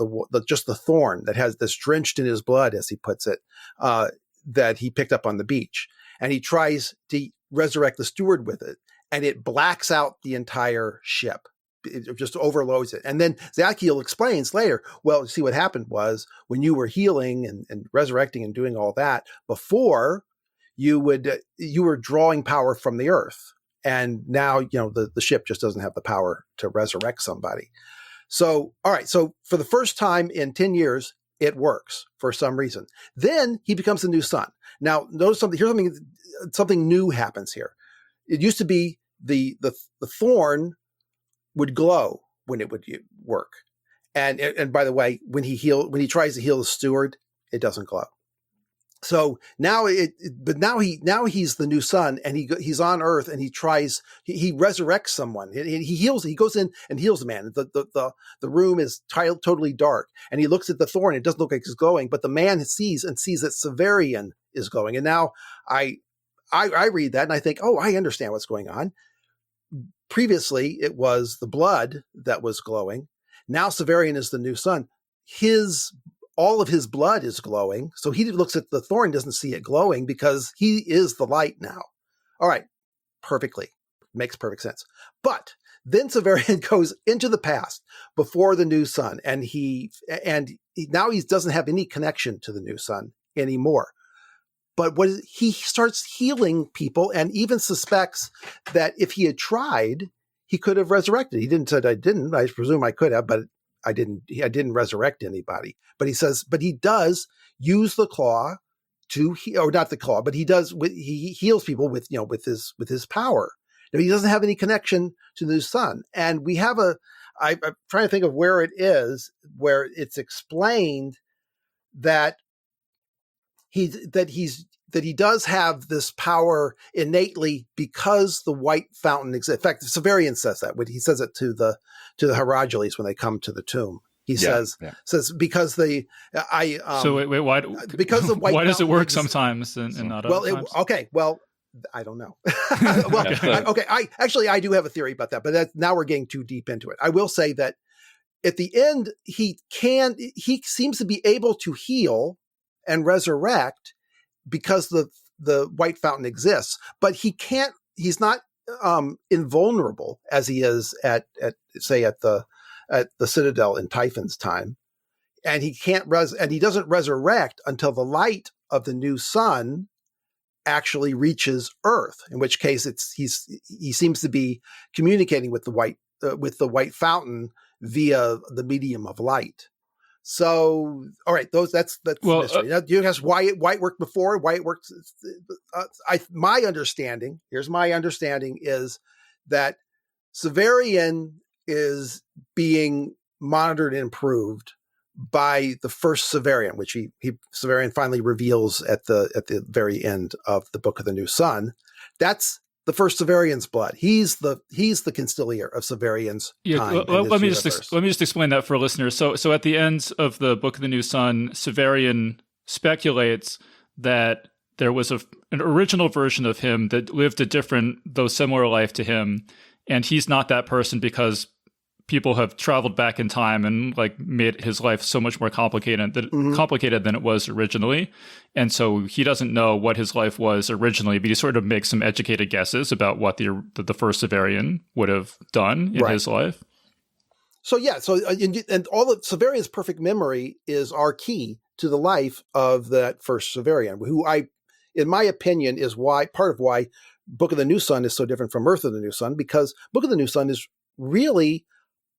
just the thorn that's drenched in his blood, as he puts it, that he picked up on the beach. And he tries to resurrect the steward with it, and it blacks out the entire ship. It just overloads it. And then Zachiel explains later, well, see, what happened was when you were healing and resurrecting and doing all that before, you were drawing power from the earth. And now, the ship just doesn't have the power to resurrect somebody. So, all right. So for the first time in 10 years, it works for some reason. Then he becomes the new sun. Now, notice something. Here's something new happens here. It used to be the thorn would glow when it would work. And by the way, when he tries to heal the steward, it doesn't glow. So now now he's the new sun, and he's on Earth, and he resurrects someone. He goes in and heals the man. The room is totally dark, and he looks at the thorn. It doesn't look like it's glowing, but the man sees that Severian is glowing. And now I read that and I think, oh, I understand what's going on. Previously, it was the blood that was glowing. Now Severian is the new sun. All of his blood is glowing. So he looks at the thorn, doesn't see it glowing because he is the light now. All right, perfectly. Makes perfect sense. But then Severian goes into the past before the new sun, and now he doesn't have any connection to the new sun anymore. But he starts healing people, and even suspects that if he had tried, he could have resurrected. He didn't say I didn't. I presume I could have, but I didn't. I didn't resurrect anybody. But he says, but he does use the claw or not the claw, but he does. He heals people with his power. Now, he doesn't have any connection to the sun, and we have I'm trying to think of where it is, where it's explained that he does have this power innately because the white fountain exists. In fact, Severian says that when he says it to the Harajulis when they come to the tomb. He says because the so wait, why? Because the white why does it work exists, sometimes and not well, other times? okay, well, I don't know. Well, okay, I do have a theory about that, but now we're getting too deep into it. I will say that at the end, he seems to be able to heal and resurrect because the white fountain exists, but he's not invulnerable as he is at the Citadel in Typhon's time. And he he doesn't resurrect until the light of the new sun actually reaches Urth, in which case he seems to be communicating with the white fountain via the medium of light. So, all right, that's mystery. Now, you ask why it worked before, why it worked. My understanding is that Severian is being monitored and improved by the first Severian, which Severian finally reveals at the very end of the Book of the New Sun. That's the first Severian's blood. He's the Constiliar of Severian's time. Let me just explain that for listeners. So at the end of the Book of the New Sun, Severian speculates that there was an original version of him that lived a different, though similar life to him, and he's not that person because people have traveled back in time and like made his life so much more complicated than it was originally. And so he doesn't know what his life was originally, but he sort of makes some educated guesses about what the first Severian would have done in his life. So and all of Severian's perfect memory is our key to the life of that first Severian, who in my opinion, is part of why Book of the New Sun is so different from Urth of the New Sun, because Book of the New Sun is really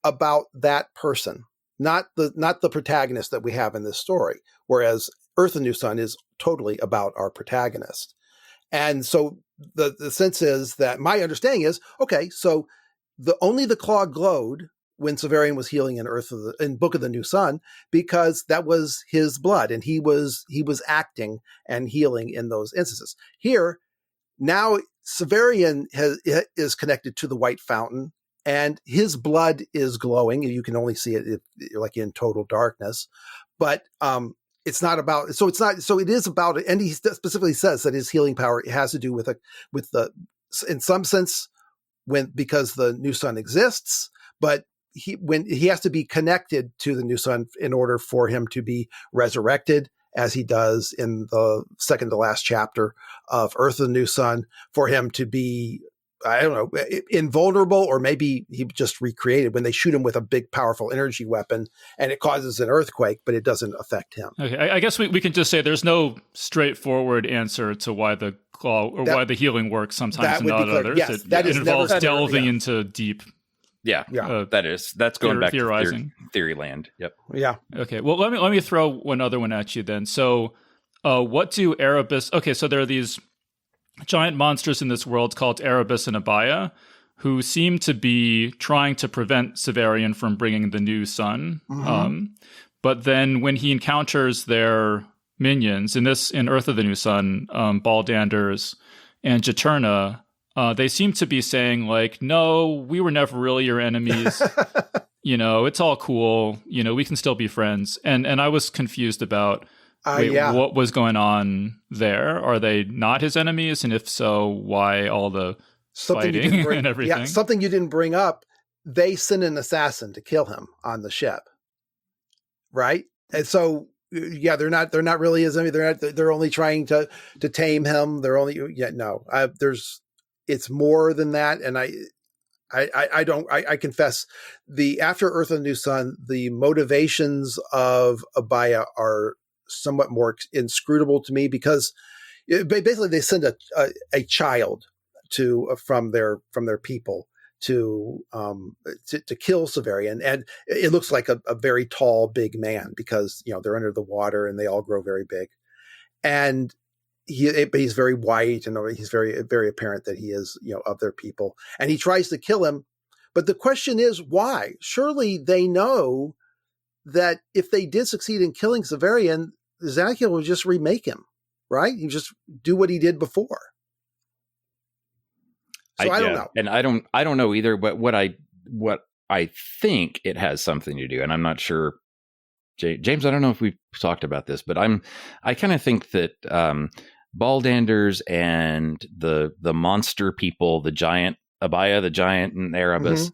about that person, not the protagonist that we have in this story, whereas Urth of the New Sun is totally about our protagonist. And so the sense is that my understanding is, okay, so only the claw glowed when Severian was healing in Book of the New Sun, because that was his blood, and he was acting and healing in those instances. Here, now Severian is connected to the white fountain, and his blood is glowing. You can only see it like in total darkness, but it's not about. So it is about it. And he specifically says that his healing power has to do with in some sense, because the new sun exists, but he has to be connected to the new sun in order for him to be resurrected, as he does in the second to last chapter of Urth of the New Sun, for him to be, I don't know, invulnerable, or maybe he just recreated when they shoot him with a big, powerful energy weapon and it causes an earthquake, but it doesn't affect him. Okay, I guess we can just say there's no straightforward answer to why the claw or why the healing works sometimes and not others. Yes, it involves delving into deep. That's going back theorizing. to theory land. Yep. Yeah. Okay. Well, let me throw one other one at you then. So, what do Erebus? Okay, so there are these giant monsters in this world called Erebus and Abaya, who seem to be trying to prevent Severian from bringing the new sun. Mm-hmm. But then when he encounters their minions in Urth of the New Sun, Baldanders and Juturna, they seem to be saying like, no, we were never really your enemies. It's all cool. We can still be friends. And I was confused about what was going on there. Are they not his enemies? And if so, why all the fighting and everything? Yeah, something you didn't bring up. They send an assassin to kill him on the ship. Right? And so, they're not really his enemy. They're only trying to tame him. It's more than that. And I confess, after Urth of the New Sun, the motivations of Abaya are somewhat more inscrutable to me, because basically they send a child from their people to kill Severian, and it looks like a very tall, big man, because they're under the water and they all grow very big, and he's very white, and he's very, very apparent that he is of their people, and he tries to kill him. But the question is, why? Surely they know that if they did succeed in killing Severian, Zakiel would just remake him, right? He just do what he did before. So I don't know. And I don't know either, but what I think it has something to do, and I'm not sure James, I don't know if we've talked about this, but I kind of think that Baldanders and the monster people, the giant Abaya, the giant and Erebus,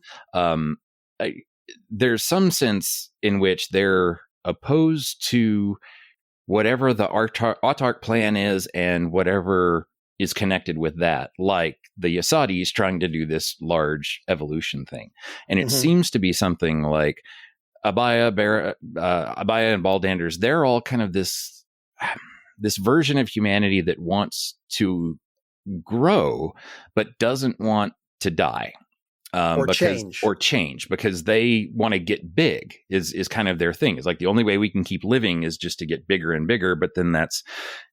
there's some sense in which they're opposed to whatever the autarch plan is and whatever is connected with that, like the Yasadis trying to do this large evolution thing. And it seems to be something like Abaya and Baldanders, they're all kind of this version of humanity that wants to grow, but doesn't want to die. Or change because they want to get big is kind of their thing. It's like the only way we can keep living is just to get bigger and bigger, but then that's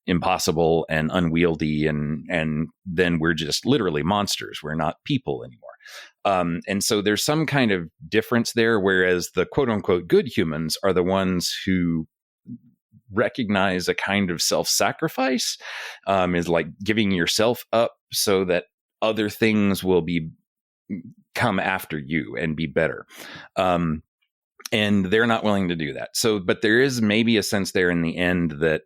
impossible and unwieldy, and then we're just literally monsters. We're not people anymore. And so there's some kind of difference there, whereas the quote unquote good humans are the ones who recognize a kind of self-sacrifice, is like giving yourself up so that other things will come after you and be better. And they're not willing to do that. So, but there is maybe a sense there in the end that,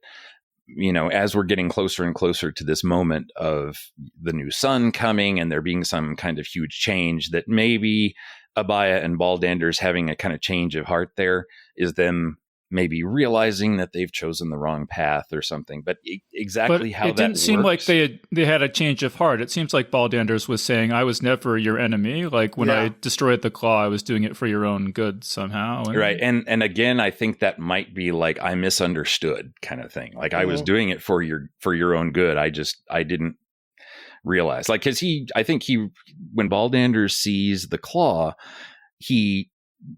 as we're getting closer and closer to this moment of the new sun coming and there being some kind of huge change, that maybe Abaya and Baldanders having a kind of change of heart there is them maybe realizing that they've chosen the wrong path or something. But exactly how that works. It didn't seem like they had a change of heart. It seems like Baldanders was saying, I was never your enemy. Like when I destroyed the claw, I was doing it for your own good somehow. Right. And again, I think that might be like, I misunderstood kind of thing. Like I was doing it for your own good. I didn't realize, like, cause when Baldanders sees the claw, he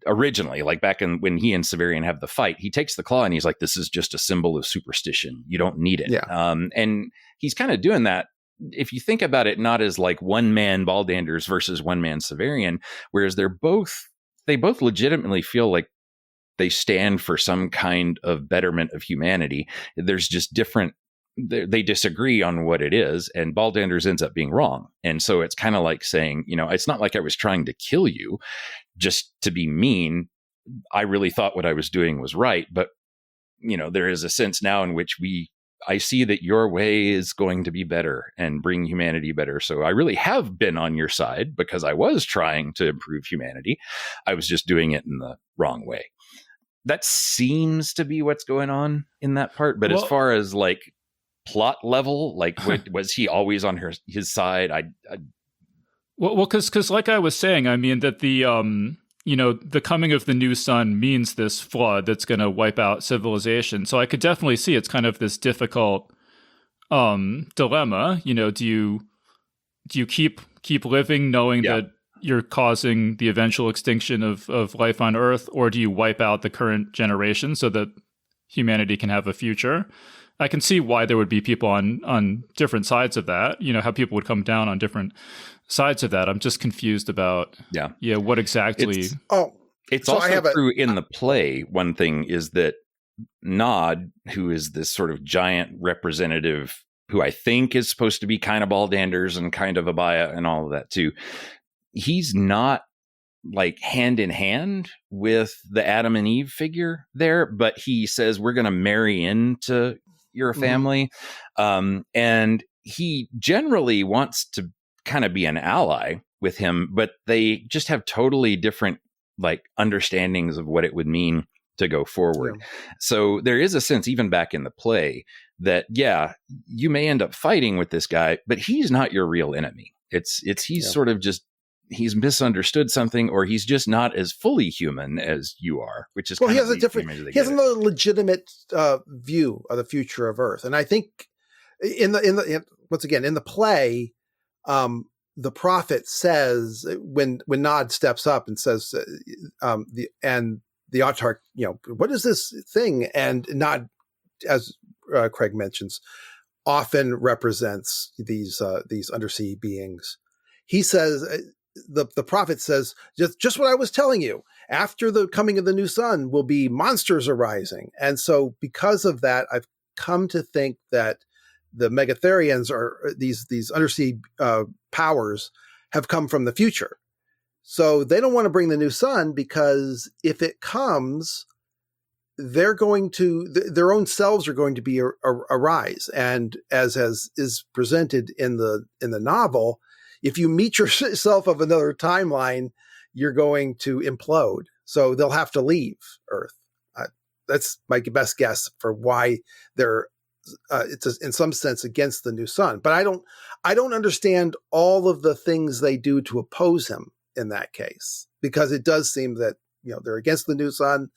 originally, like back when he and Severian have the fight, he takes the claw and he's like, this is just a symbol of superstition. You don't need it. Yeah. And he's kind of doing that, if you think about it, not as like one man Baldanders versus one man Severian, whereas they both legitimately feel like they stand for some kind of betterment of humanity. There's just different, they disagree on what it is, and Baldanders ends up being wrong. And so it's kind of like saying, it's not like I was trying to kill you just to be mean. I really thought what I was doing was right. But, there is a sense now in which I see that your way is going to be better and bring humanity better. So I really have been on your side because I was trying to improve humanity. I was just doing it in the wrong way. That seems to be what's going on in that part. But as far as like plot level, like was he always on his side? Well, because like I was saying, I mean that the the coming of the new sun means this flood that's going to wipe out civilization. So I could definitely see it's kind of this difficult dilemma. Do you keep living knowing that you're causing the eventual extinction of life on Earth, or do you wipe out the current generation so that humanity can have a future? I can see why there would be people on different sides of that, how people would come down on different sides of that. I'm just confused about, what exactly. It's also true in the play. One thing is that Nod, who is this sort of giant representative, who I think is supposed to be kind of Baldanders and kind of Abaya and all of that too, he's not like hand in hand with the Adam and Eve figure there, but he says, we're going to marry into your family. And he generally wants to kind of be an ally with him, but they just have totally different like understandings of what it would mean to go forward. Yeah. So there is a sense, even back in the play, that you may end up fighting with this guy, but he's not your real enemy. He's sort of just, he's misunderstood something, or he's just not as fully human as you are, which is he has another legitimate view of the future of Earth. And I think in the play, the prophet says, when Nod steps up and says, the autarch, what is this thing? And Nod, as Craig mentions, often represents these undersea beings. He says, the prophet says, just what I was telling you. After the coming of the new sun will be monsters arising. And so because of that, I've come to think that the Megatherians are these undersea powers have come from the future. So they don't want to bring the new sun, because if it comes, they're going to, their own selves are going to be arise. And as is presented in the novel, if you meet yourself of another timeline, you're going to implode. So they'll have to leave Earth. That's my best guess for why they're, it's in some sense against the new sun. But I don't understand all of the things they do to oppose him in that case, because it does seem that, they're against the new sun.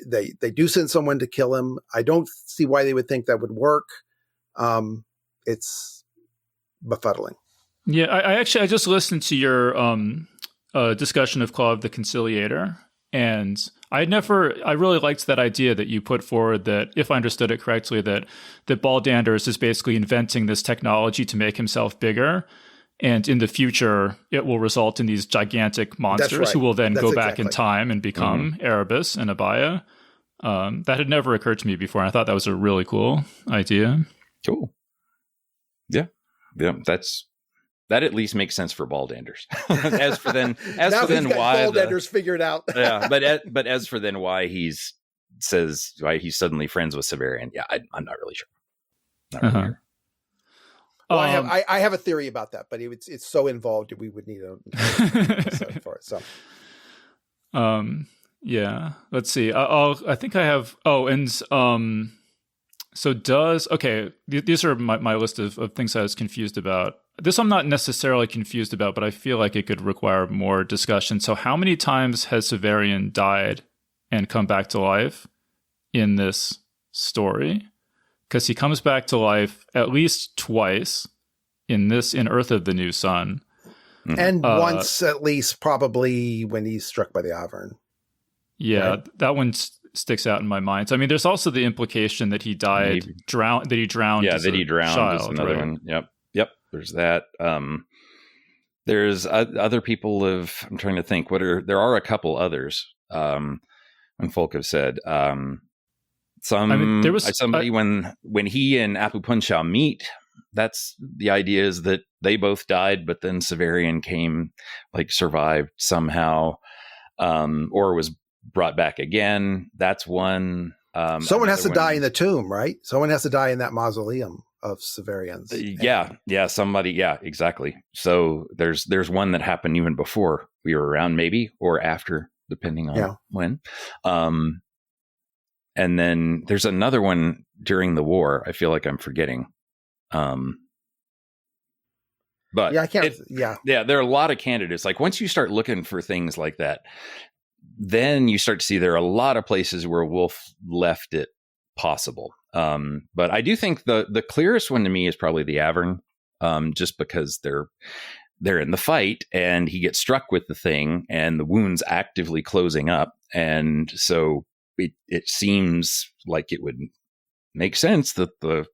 They do send someone to kill him. I don't see why they would think that would work. It's befuddling. Yeah, I just listened to your discussion of Claw of the Conciliator, and I really liked that idea that you put forward, that, if I understood it correctly, that Baldanders is basically inventing this technology to make himself bigger. And in the future, it will result in these gigantic monsters who will then go back in time and become Erebus and Abaya. That had never occurred to me before. And I thought that was a really cool idea. Cool. Yeah. That at least makes sense for Baldanders. As for then why Baldanders figured out. Yeah, but as for then why he's suddenly friends with Severian. Yeah, I'm not really sure. Not really sure. Well, I have a theory about that, but it's so involved that we would need a episode for it. So, yeah. Let's see. I think I have. Oh, and so these are my list of things I was confused about. This I'm not necessarily confused about, but I feel like it could require more discussion. So, how many times has Severian died and come back to life in this story? Because he comes back to life at least twice in Urth of the New Sun. And once at least, probably when he's struck by the Avern. Yeah, right? That one sticks out in my mind. So, I mean, there's also the implication that he died, that he drowned. Yeah, that he drowned child, is another one. Yep. There's that. There's other people I'm trying to think. There are a couple others. When folk have said, there was somebody when he and Apu Punshao meet, that's the idea, is that they both died, but then Severian came, survived somehow, or was brought back again. That's one. Someone has to die in the tomb, right? Someone has to die in that mausoleum of Severians. Yeah, somebody. Yeah, exactly. So there's one that happened even before we were around, maybe, or after, depending on when. And then there's another one during the war. I feel like I'm forgetting. But yeah, I can't. Yeah, there are a lot of candidates. Once you start looking for things like that, then you start to see there are a lot of places where Wolfe left it possible. But I do think the clearest one to me is probably the Avern, just because they're in the fight and he gets struck with the thing and the wound's actively closing up, and so it seems like it would make sense that the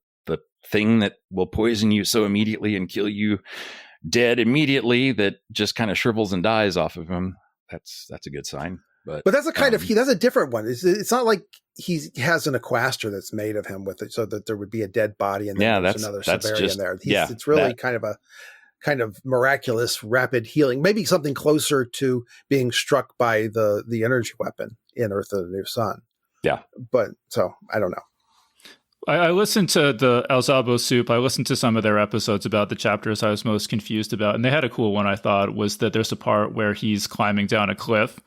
thing that will poison you so immediately and kill you dead immediately, that just kind of shrivels and dies off of him, that's a good sign. But that's that's a different one. It's not like he has an Equaster that's made of him with it, so that there would be a dead body and then there's another Severian there. It's really kind of miraculous, rapid healing. Maybe something closer to being struck by the energy weapon in Urth of the New Sun. Yeah, but so I don't know. I listened to the Alzabo Soup. I listened to some of their episodes about the chapters I was most confused about, and they had a cool one. I thought was that there's a part where he's climbing down a cliff.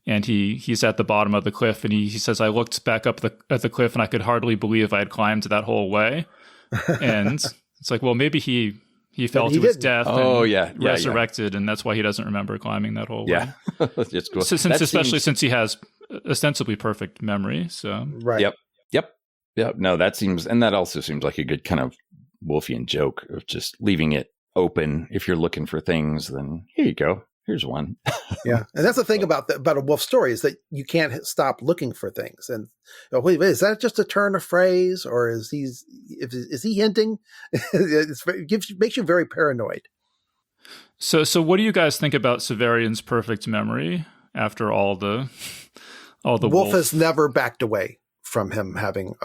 And he's at the bottom of the cliff, and he says, I looked back up at the cliff, and I could hardly believe I had climbed that whole way. And it's like, well, maybe he fell to his death and resurrected, and that's why he doesn't remember climbing that whole way. It's cool. Since he has ostensibly perfect memory. So right. Yep. No, that also seems like a good kind of Wolfian joke of just leaving it open. If you're looking for things, then here you go. Here's one. Yeah. And that's the thing about a Wolfe story, is that you can't stop looking for things. And wait, is that just a turn of phrase, or is he hinting? It makes you very paranoid. So what do you guys think about Severian's perfect memory after all the Wolfe has never backed away from him having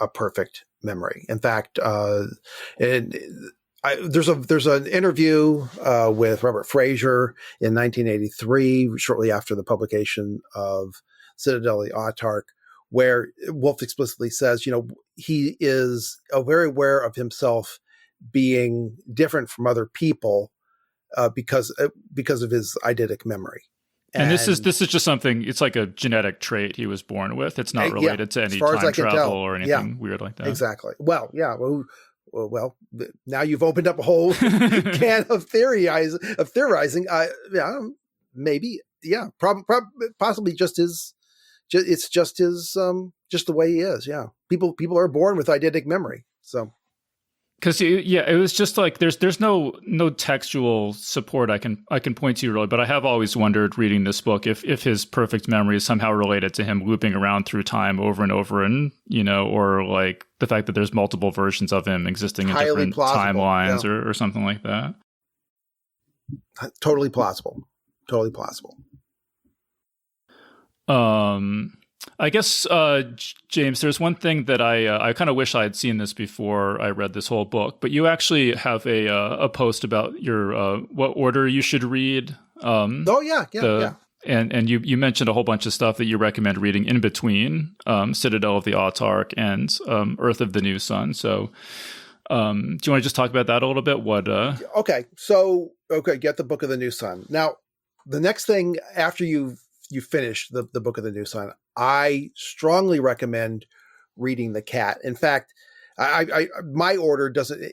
a perfect memory. In fact, there's an interview with Robert Fraser in 1983, shortly after the publication of Citadel of the Autarch, where Wolfe explicitly says, he is very aware of himself being different from other people because of his eidetic memory. And this is just something, it's like a genetic trait he was born with. It's not related to any time travel or anything weird like that. Exactly. Well, yeah. Well, now you've opened up a whole can of theorizing. Maybe. Yeah. Possibly just his, it's just his, just the way he is. Yeah. People are born with eidetic memory. So. Because it was just like there's no textual support I can point to really, but I have always wondered reading this book if his perfect memory is somehow related to him looping around through time over and over, and or like the fact that there's multiple versions of him existing in different timelines or something like that. Totally plausible. Totally plausible. I guess, James, there's one thing that I kind of wish I had seen this before I read this whole book, but you actually have a post about your what order you should read. Yeah. And you mentioned a whole bunch of stuff that you recommend reading in between Citadel of the Autarch and Urth of the New Sun. So do you want to just talk about that a little bit? Okay. Get the Book of the New Sun. Now, the next thing after you finish the Book of the New Sun, I strongly recommend reading The Cat. In fact, my order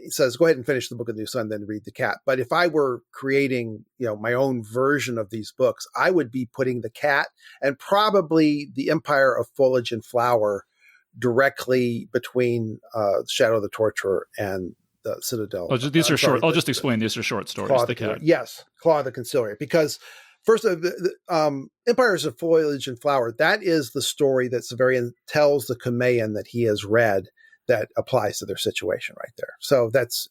says go ahead and finish the Book of the New Sun, then read The Cat. But if I were creating, my own version of these books, I would be putting The Cat and probably The Empire of Foliage and Flower directly between Shadow of the Torturer and the Citadel. These are short. I'll just explain. These are short stories. The Cat. Yes, Claw of the Conciliary, because. First, the Empires of Foliage and Flower, that is the story that Severian tells the Cumaean that he has read that applies to their situation right there. So that's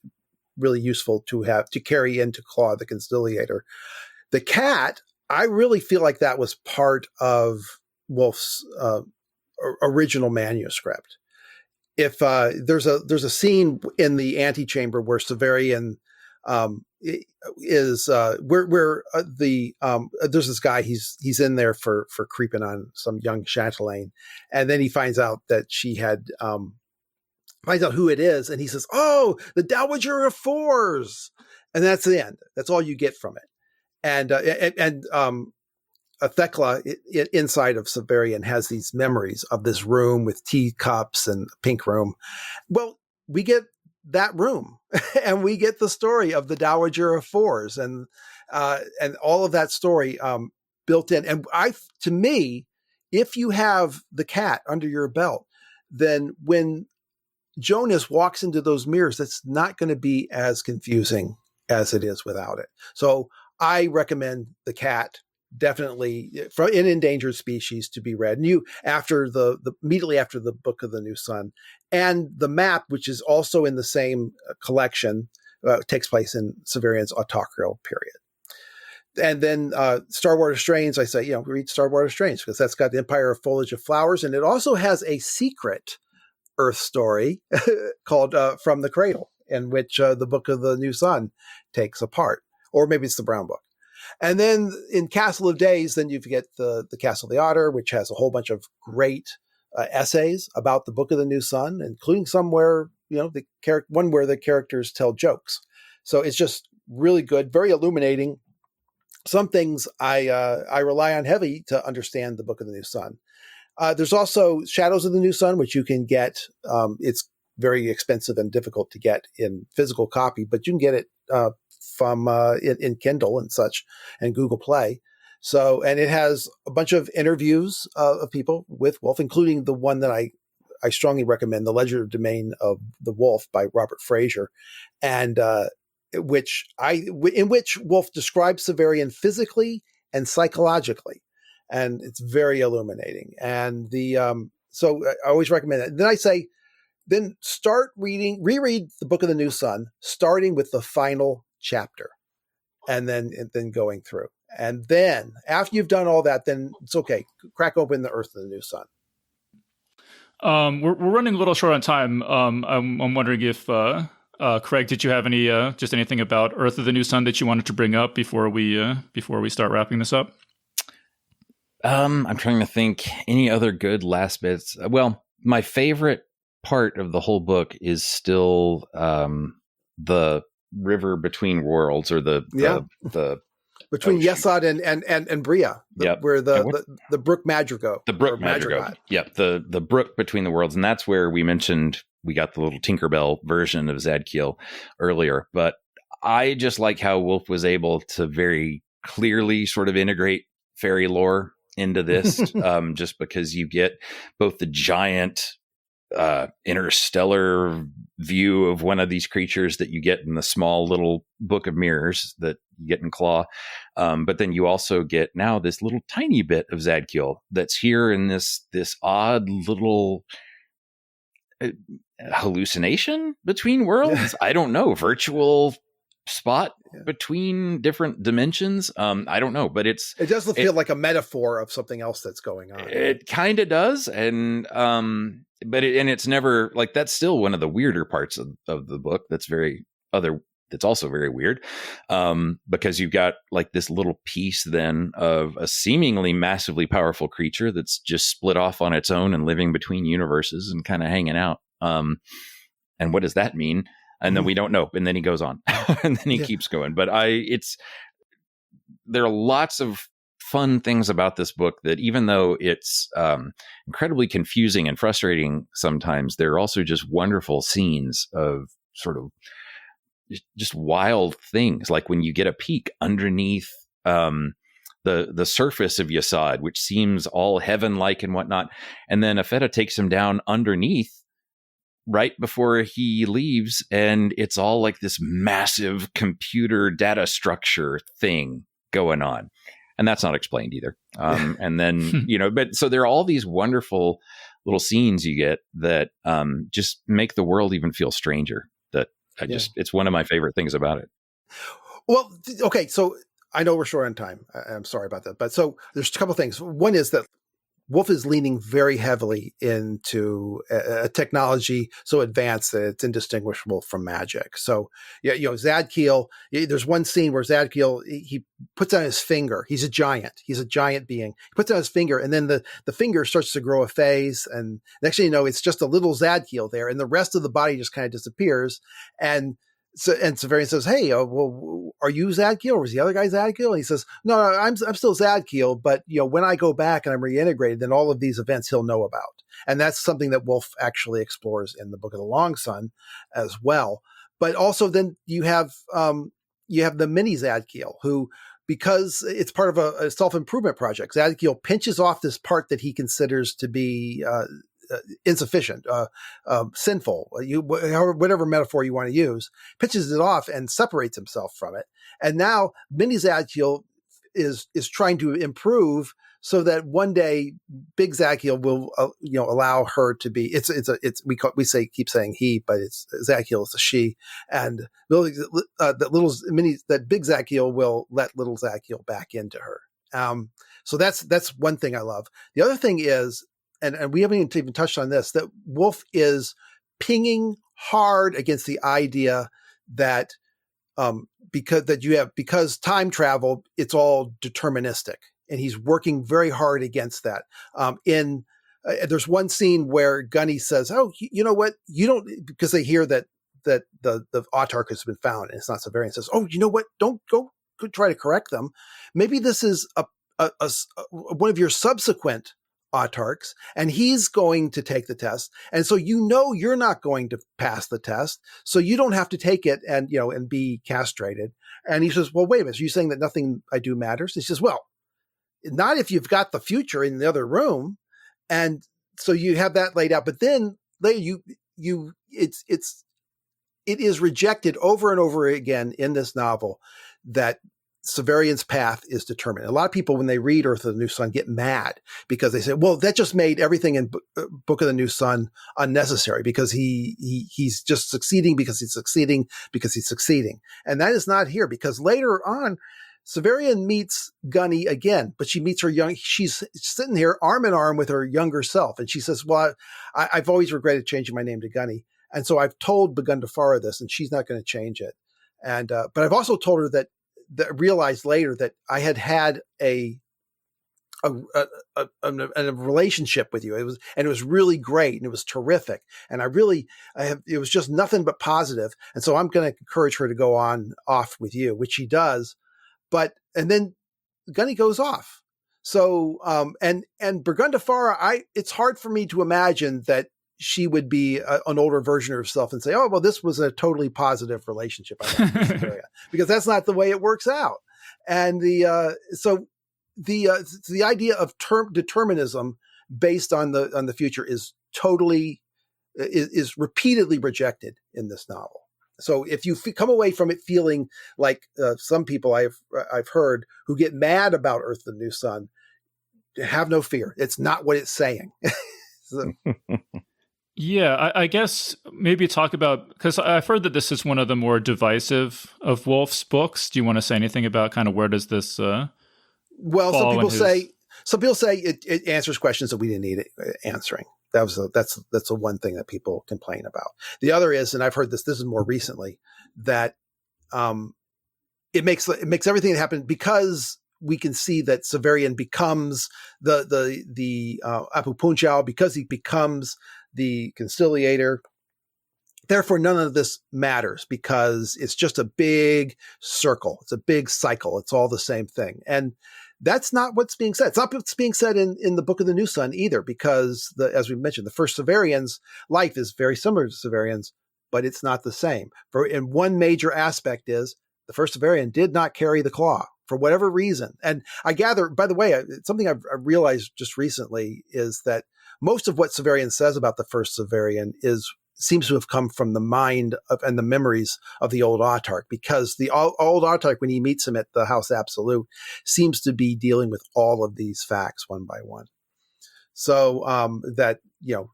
really useful to carry into Claw the Conciliator. The Cat, I really feel like that was part of Wolfe's original manuscript. If there's a scene in the antechamber where Severian there's this guy, he's in there for creeping on some young chatelaine, and then he finds out that she had finds out who it is, and he says, "Oh, the Dowager of Fours," and that's the end. That's all you get from it. And Thecla inside of Severian has these memories of this room with teacups and a pink room. Well, we get that room and we get the story of the Dowager of Fours and all of that story built in. And to me, if you have The Cat under your belt, then when Jonas walks into those mirrors, that's not going to be as confusing as it is without it. So I recommend The Cat definitely from an endangered species to be read. And you immediately after the Book of the New Sun, and the map, which is also in the same collection, takes place in Severian's autarchial period. And then Starwater Strains, I say, read Starwater Strains because that's got the Empire of Foliage of Flowers, and it also has a secret Urth story called From the Cradle, in which the Book of the New Sun takes a part, or maybe it's the Brown Book. And then in Castle of Days, then you get the Castle of the Otter, which has a whole bunch of great essays about the Book of the New Sun, including some where, one where the characters tell jokes. So it's just really good, very illuminating. Some things I rely on heavy to understand the Book of the New Sun. There's also Shadows of the New Sun, which you can get. It's very expensive and difficult to get in physical copy, but you can get it from in Kindle and such, and Google Play. So, and it has a bunch of interviews of people with Wolfe, including the one that I strongly recommend, The Legendary Domain of the Wolf by Robert Fraser, and in which Wolfe describes Severian physically and psychologically, and it's very illuminating. And so I always recommend that. Then I say, then reread the Book of the New Sun, starting with the final chapter, and then going through. And then after you've done all that, then it's okay. Crack open the Urth of the New Sun. We're running a little short on time. I'm wondering if Craig, did you have just anything about Urth of the New Sun that you wanted to bring up before we start wrapping this up? I'm trying to think any other good last bits. Well, my favorite part of the whole book is still the river between worlds, or the between Yesod and Bria, where the brook Madrigal. The brook Madrigal. Yep, the brook between the worlds. And that's where we mentioned we got the little Tinkerbell version of Zadkiel earlier. But I just like how Wolfe was able to very clearly sort of integrate fairy lore into this, just because you get both the giant interstellar view of one of these creatures that you get in the small little book of mirrors that you get in Claw, but then you also get now this little tiny bit of Zadkiel that's here in this odd little hallucination between worlds. I don't know, virtual spot between different dimensions. I don't know, but it doesn't feel like a metaphor of something else that's going on. It kind of does, and it's never like, that's still one of the weirder parts of the book. That's also very weird, because you've got like this little piece then of a seemingly massively powerful creature that's just split off on its own and living between universes and kind of hanging out. And what does that mean? And then we don't know. And then he goes on and then he keeps going. But there are lots of fun things about this book that, even though it's incredibly confusing and frustrating sometimes, there are also just wonderful scenes of sort of just wild things. Like when you get a peek underneath the surface of Yesod, which seems all heaven-like and whatnot. And then Afeta takes him down underneath right before he leaves, and it's all like this massive computer data structure thing going on, and that's not explained either. And then but so there are all these wonderful little scenes you get that just make the world even feel stranger. That it's one of my favorite things about it. Well, okay, so I know we're short on time. I'm sorry about that, but so there's a couple things. One is that Wolfe is leaning very heavily into a technology so advanced that it's indistinguishable from magic. So, Zadkiel, there's one scene where Zadkiel, he puts on his finger. He's a giant being. He puts on his finger, and then the finger starts to grow a phase. And next thing you know, it's just a little Zadkiel there, and the rest of the body just kind of disappears. And Severian says, "Hey, well, are you Zadkiel, or was the other guy Zadkiel?" And he says, "No, I'm still Zadkiel, but when I go back and I'm reintegrated, then all of these events he'll know about." And that's something that Wolfe actually explores in the Book of the Long Sun as well. But also, then you have the mini Zadkiel, who, because it's part of a self-improvement project, Zadkiel pinches off this part that he considers to be insufficient, sinful, whatever metaphor you want to use, pitches it off and separates himself from it. And now Mini Zadkiel is trying to improve so that one day Big Zadkiel will, allow her to be. Keep saying he, but it's Zadkiel is a she, and that Big Zadkiel will let little Zadkiel back into her. So that's one thing I love. The other thing is, and we haven't even touched on this, that Wolfe is pinging hard against the idea that because time travel, it's all deterministic, and he's working very hard against that. There's one scene where Gunny says, "Oh, you know what? You don't," because they hear that the autarch has been found, and it's not Severian. Says, "Oh, you know what? Don't go try to correct them. Maybe this is one of your subsequent autarchs, and he's going to take the test. And so you're not going to pass the test, so you don't have to take it and be castrated." And he says, "Well, wait a minute, are you saying that nothing I do matters?" He says, "Well, not if you've got the future in the other room." And so you have that laid out, but then later it is rejected over and over again in this novel that Severian's path is determined. A lot of people, when they read Urth of the New Sun, get mad because they say, "Well, that just made everything in Book of the New Sun unnecessary, because he's just succeeding because he's succeeding because he's succeeding." And that is not here, because later on, Severian meets Gunny again, but she meets she's sitting here arm in arm with her younger self. And she says, "Well, I've always regretted changing my name to Gunny. And so I've told Bagundafara this, and she's not going to change it. And, but I've also told her that realized later that I had a a relationship with you. It was really great and it was terrific. And it was just nothing but positive. And so I'm going to encourage her to go off with you, which she does. And then Gunny goes off. So, and Burgunda Farah, it's hard for me to imagine that she would be an older version of herself and say, oh, well, this was a totally positive relationship. Because that's not the way it works out. And the idea of determinism based on the future is repeatedly rejected in this novel. So if you come away from it feeling like some people I've heard who get mad about Urth the New Sun, have no fear. It's not what it's saying. So. Yeah, I guess maybe talk about, because I've heard that this is one of the more divisive of Wolfe's books. Do you want to say anything about kind of where does this well, some people say it answers questions that we didn't need it answering. That's the one thing that people complain about. The other is, and I've heard this is more recently, that it makes everything that happened, because we can see that Severian becomes the Apu Punchal, because he becomes the conciliator. Therefore, none of this matters because it's just a big circle. It's a big cycle. It's all the same thing. And that's not what's being said. It's not what's being said in the Book of the New Sun either, because as we mentioned, the first Severian's life is very similar to Severian's, but it's not the same. And one major aspect is the first Severian did not carry the claw for whatever reason. And I gather, by the way, something I've realized just recently is that most of what Severian says about the first Severian seems to have come from the mind and the memories of the old autarch, because the old autarch, when he meets him at the House Absolute, seems to be dealing with all of these facts one by one. So that,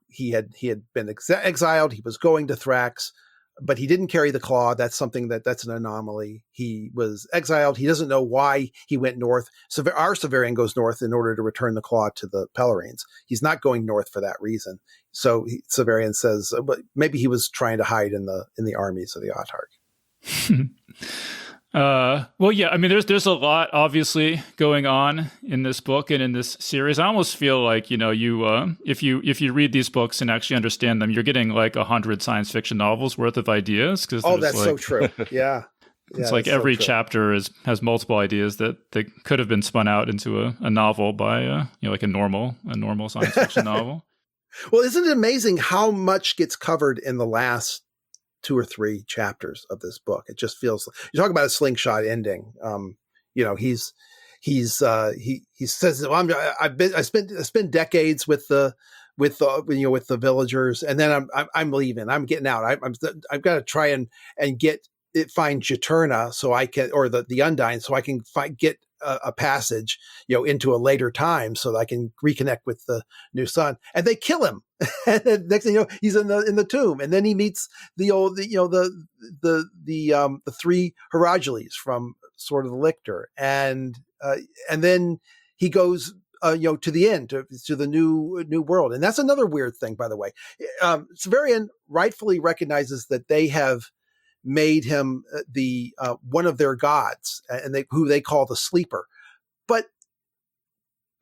he had been exiled, he was going to Thrax, but he didn't carry the claw. That's something that's an anomaly. He was exiled. He doesn't know why he went north. Our Severian goes north in order to return the claw to the Pelorines. He's not going north for that reason. So Severian says, maybe he was trying to hide in the armies of the autarch. Well, yeah, I mean, there's a lot obviously going on in this book and in this series. I almost feel like, if you read these books and actually understand them, you're getting like 100 science fiction novels worth of ideas. That's so true. Yeah. It's like every chapter has multiple ideas that could have been spun out into a novel by like a normal science fiction novel. Well, isn't it amazing how much gets covered in the last 2 or 3 chapters of this book? It just feels, you talk about a slingshot ending. He says, well, I spent decades with the villagers, and then I'm leaving. I'm getting out. I've got to try and find Juturna so I can, or the Undine, so I can get a passage, into a later time so that I can reconnect with the new sun. And they kill him. And then next thing you know, he's in the tomb. And then he meets the 3 Herajules from Sword of the Lictor. And then he goes, to the end, to the new world. And that's another weird thing, by the way. Severian rightfully recognizes that they have made him the one of their gods, and who they call the Sleeper. But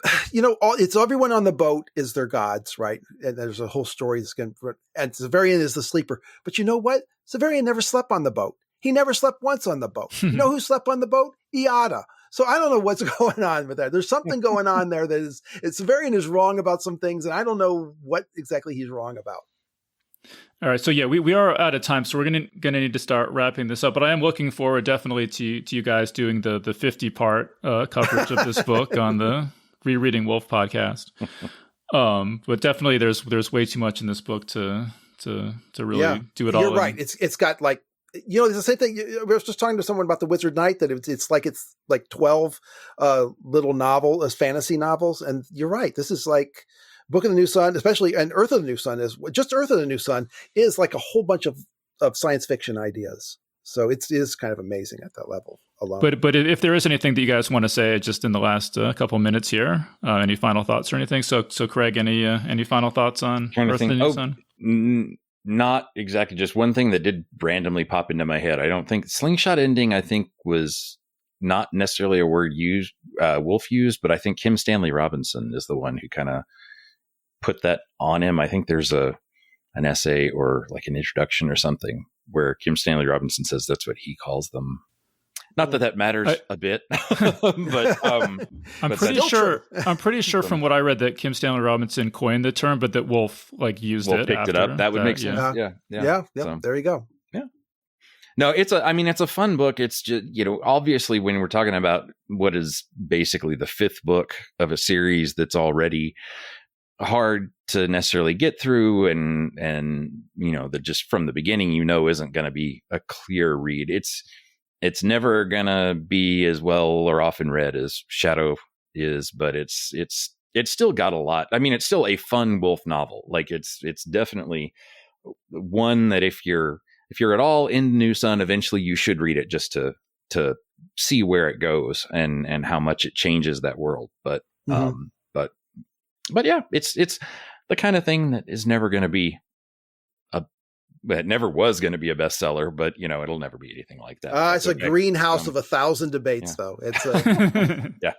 it's everyone on the boat is their gods, right? And there's a whole story and Severian is the Sleeper. But you know what? Severian never slept on the boat. He never slept once on the boat. You know who slept on the boat? Iada. So I don't know what's going on with that. There's something going on there Severian is wrong about some things, and I don't know what exactly he's wrong about. All right, so yeah, we are out of time, so we're gonna need to start wrapping this up. But I am looking forward definitely to you guys doing the 50-part coverage of this book on the ReReading Wolfe podcast. But definitely, there's way too much in this book to really do it all. You're right. It's got like, it's the same thing. We were just talking to someone about the Wizard Knight, that it's like 12 little fantasy novels, and you're right. This is like Book of the New Sun, especially, and Urth of the New Sun Urth of the New Sun is like a whole bunch of science fiction ideas. So it is kind of amazing at that level alone. But if there is anything that you guys want to say just in the last couple minutes here, any final thoughts or anything? So Craig, any final thoughts on Urth of the New Sun? Not exactly. Just one thing that did randomly pop into my head. I don't think Slingshot ending, was not necessarily a word Wolfe used, but I think Kim Stanley Robinson is the one who kind of put that on him. I think there's an essay or like an introduction or something where Kim Stanley Robinson says that's what he calls them. Not that matters a bit, but I'm pretty sure from what I read that Kim Stanley Robinson coined the term, but that Wolfe used it. Picked it up. That would make sense. Yeah. So, there you go. Yeah. No, it's a fun book. It's just, obviously when we're talking about what is basically the fifth book of a series that's already hard to necessarily get through and that just from the beginning, isn't going to be a clear read. It's never going to be as well or often read as Shadow is, but it's still got a lot. I mean, it's still a fun Wolfe novel. Like it's definitely one that if you're at all in New Sun, eventually you should read it just to see where it goes and how much it changes that world. But yeah, it's the kind of thing that is never going to be it never was going to be a bestseller, but it'll never be anything like that. It's a greenhouse of 1,000 debates, though. It's yeah,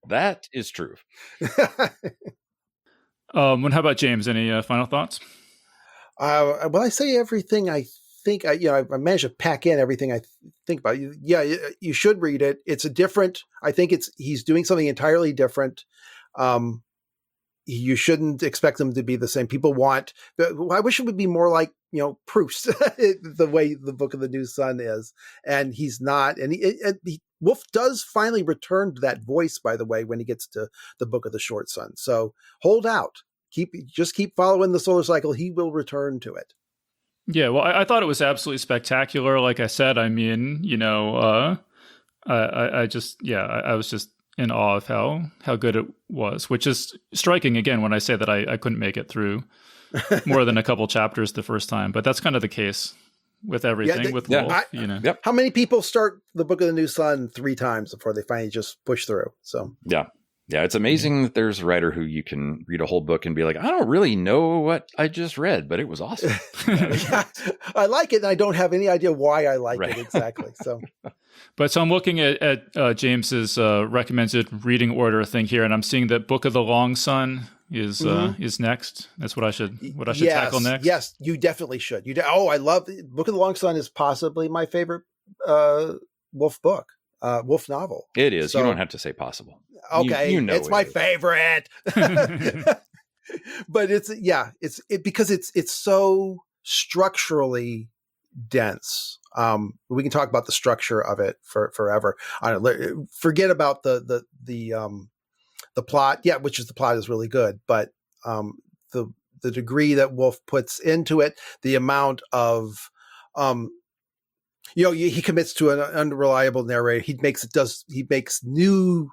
that is true. How about James? Any final thoughts? Well, I say everything I think. I managed to pack in everything I think about. Yeah, you should read it. It's a different. I think he's doing something entirely different. You shouldn't expect them to be the same. People want. I wish it would be more like Proust, the way the Book of the New Sun is, and he's not. And Wolfe does finally return to that voice, by the way, when he gets to the Book of the Short Sun. So hold out, keep following the solar cycle. He will return to it. Yeah, well, I thought it was absolutely spectacular. Like I said, I mean, I was just in awe of how good it was, which is striking again when I say that I couldn't make it through more than a couple chapters the first time, but that's kind of the case with everything with Wolfe. Yep. How many people start the Book of the New Sun 3 times before they finally just push through? So yeah, it's amazing that there's a writer who you can read a whole book and be like, I don't really know what I just read, but it was awesome. I like it, and I don't have any idea why I like it exactly. So. But so I'm looking at James's recommended reading order thing here, and I'm seeing that Book of the Long Sun is next. That's what I should tackle next. Yes, you definitely should. I love Book of the Long Sun is possibly my favorite Wolfe book, Wolfe novel. It is. So, you don't have to say possible. Okay, it's my favorite. But it's because it's so structurally dense. We can talk about the structure of it forever. I don't forget about the plot. Yeah, the plot is really good, but the degree that Wolfe puts into it, the amount of he commits to an unreliable narrator. He makes new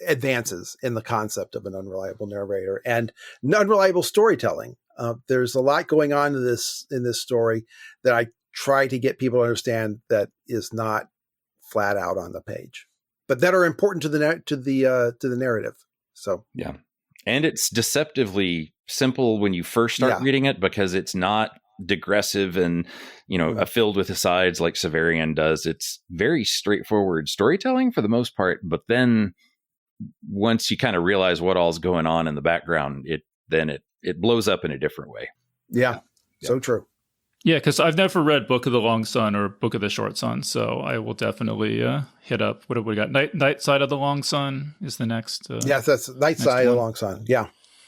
advances in the concept of an unreliable narrator and unreliable storytelling. There's a lot going on in this story that I try to get people to understand that is not flat out on the page, but that are important to the narrative. So yeah, and it's deceptively simple when you first start reading it because it's not digressive and filled with asides like Severian does. It's very straightforward storytelling for the most part, but then once you kind of realize what all's going on in the background, it blows up in a different way. Yeah. So true. Yeah, because I've never read Book of the Long Sun or Book of the Short Sun, so I will definitely hit up. What have we got? Night Side of the Long Sun is the next. Yes, that's Night Side of the Long Sun. Yeah,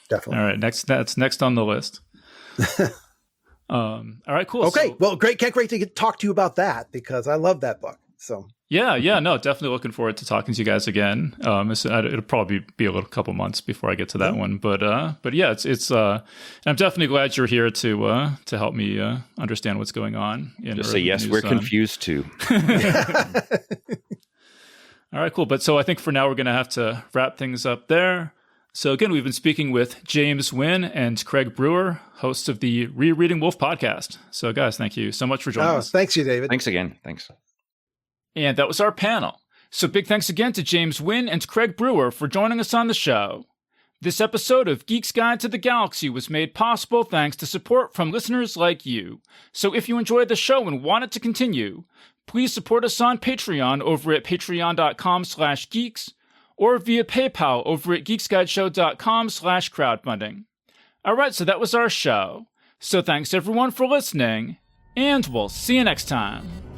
definitely. All right, that's next on the list. All right, cool. Okay, well, great. Can't wait to talk to you about that because I love that book. So yeah, no, definitely looking forward to talking to you guys again. It'll probably be a couple months before I get to that one, but yeah, it's. I'm definitely glad you're here to help me understand what's going on. Just say yes, we're confused too. All right, cool. But so I think for now we're going to have to wrap things up there. So again, we've been speaking with James Wynn and Craig Brewer, hosts of the ReReading Wolfe podcast. So guys, thank you so much for joining us. Thanks you, David. Thanks again. Thanks. And that was our panel. So big thanks again to James Wynn and Craig Brewer for joining us on the show. This episode of Geek's Guide to the Galaxy was made possible thanks to support from listeners like you. So if you enjoyed the show and want it to continue, please support us on Patreon over at patreon.com/geeks or via PayPal over at geeksguideshow.com/crowdfunding. All right, so that was our show. So thanks everyone for listening, and we'll see you next time.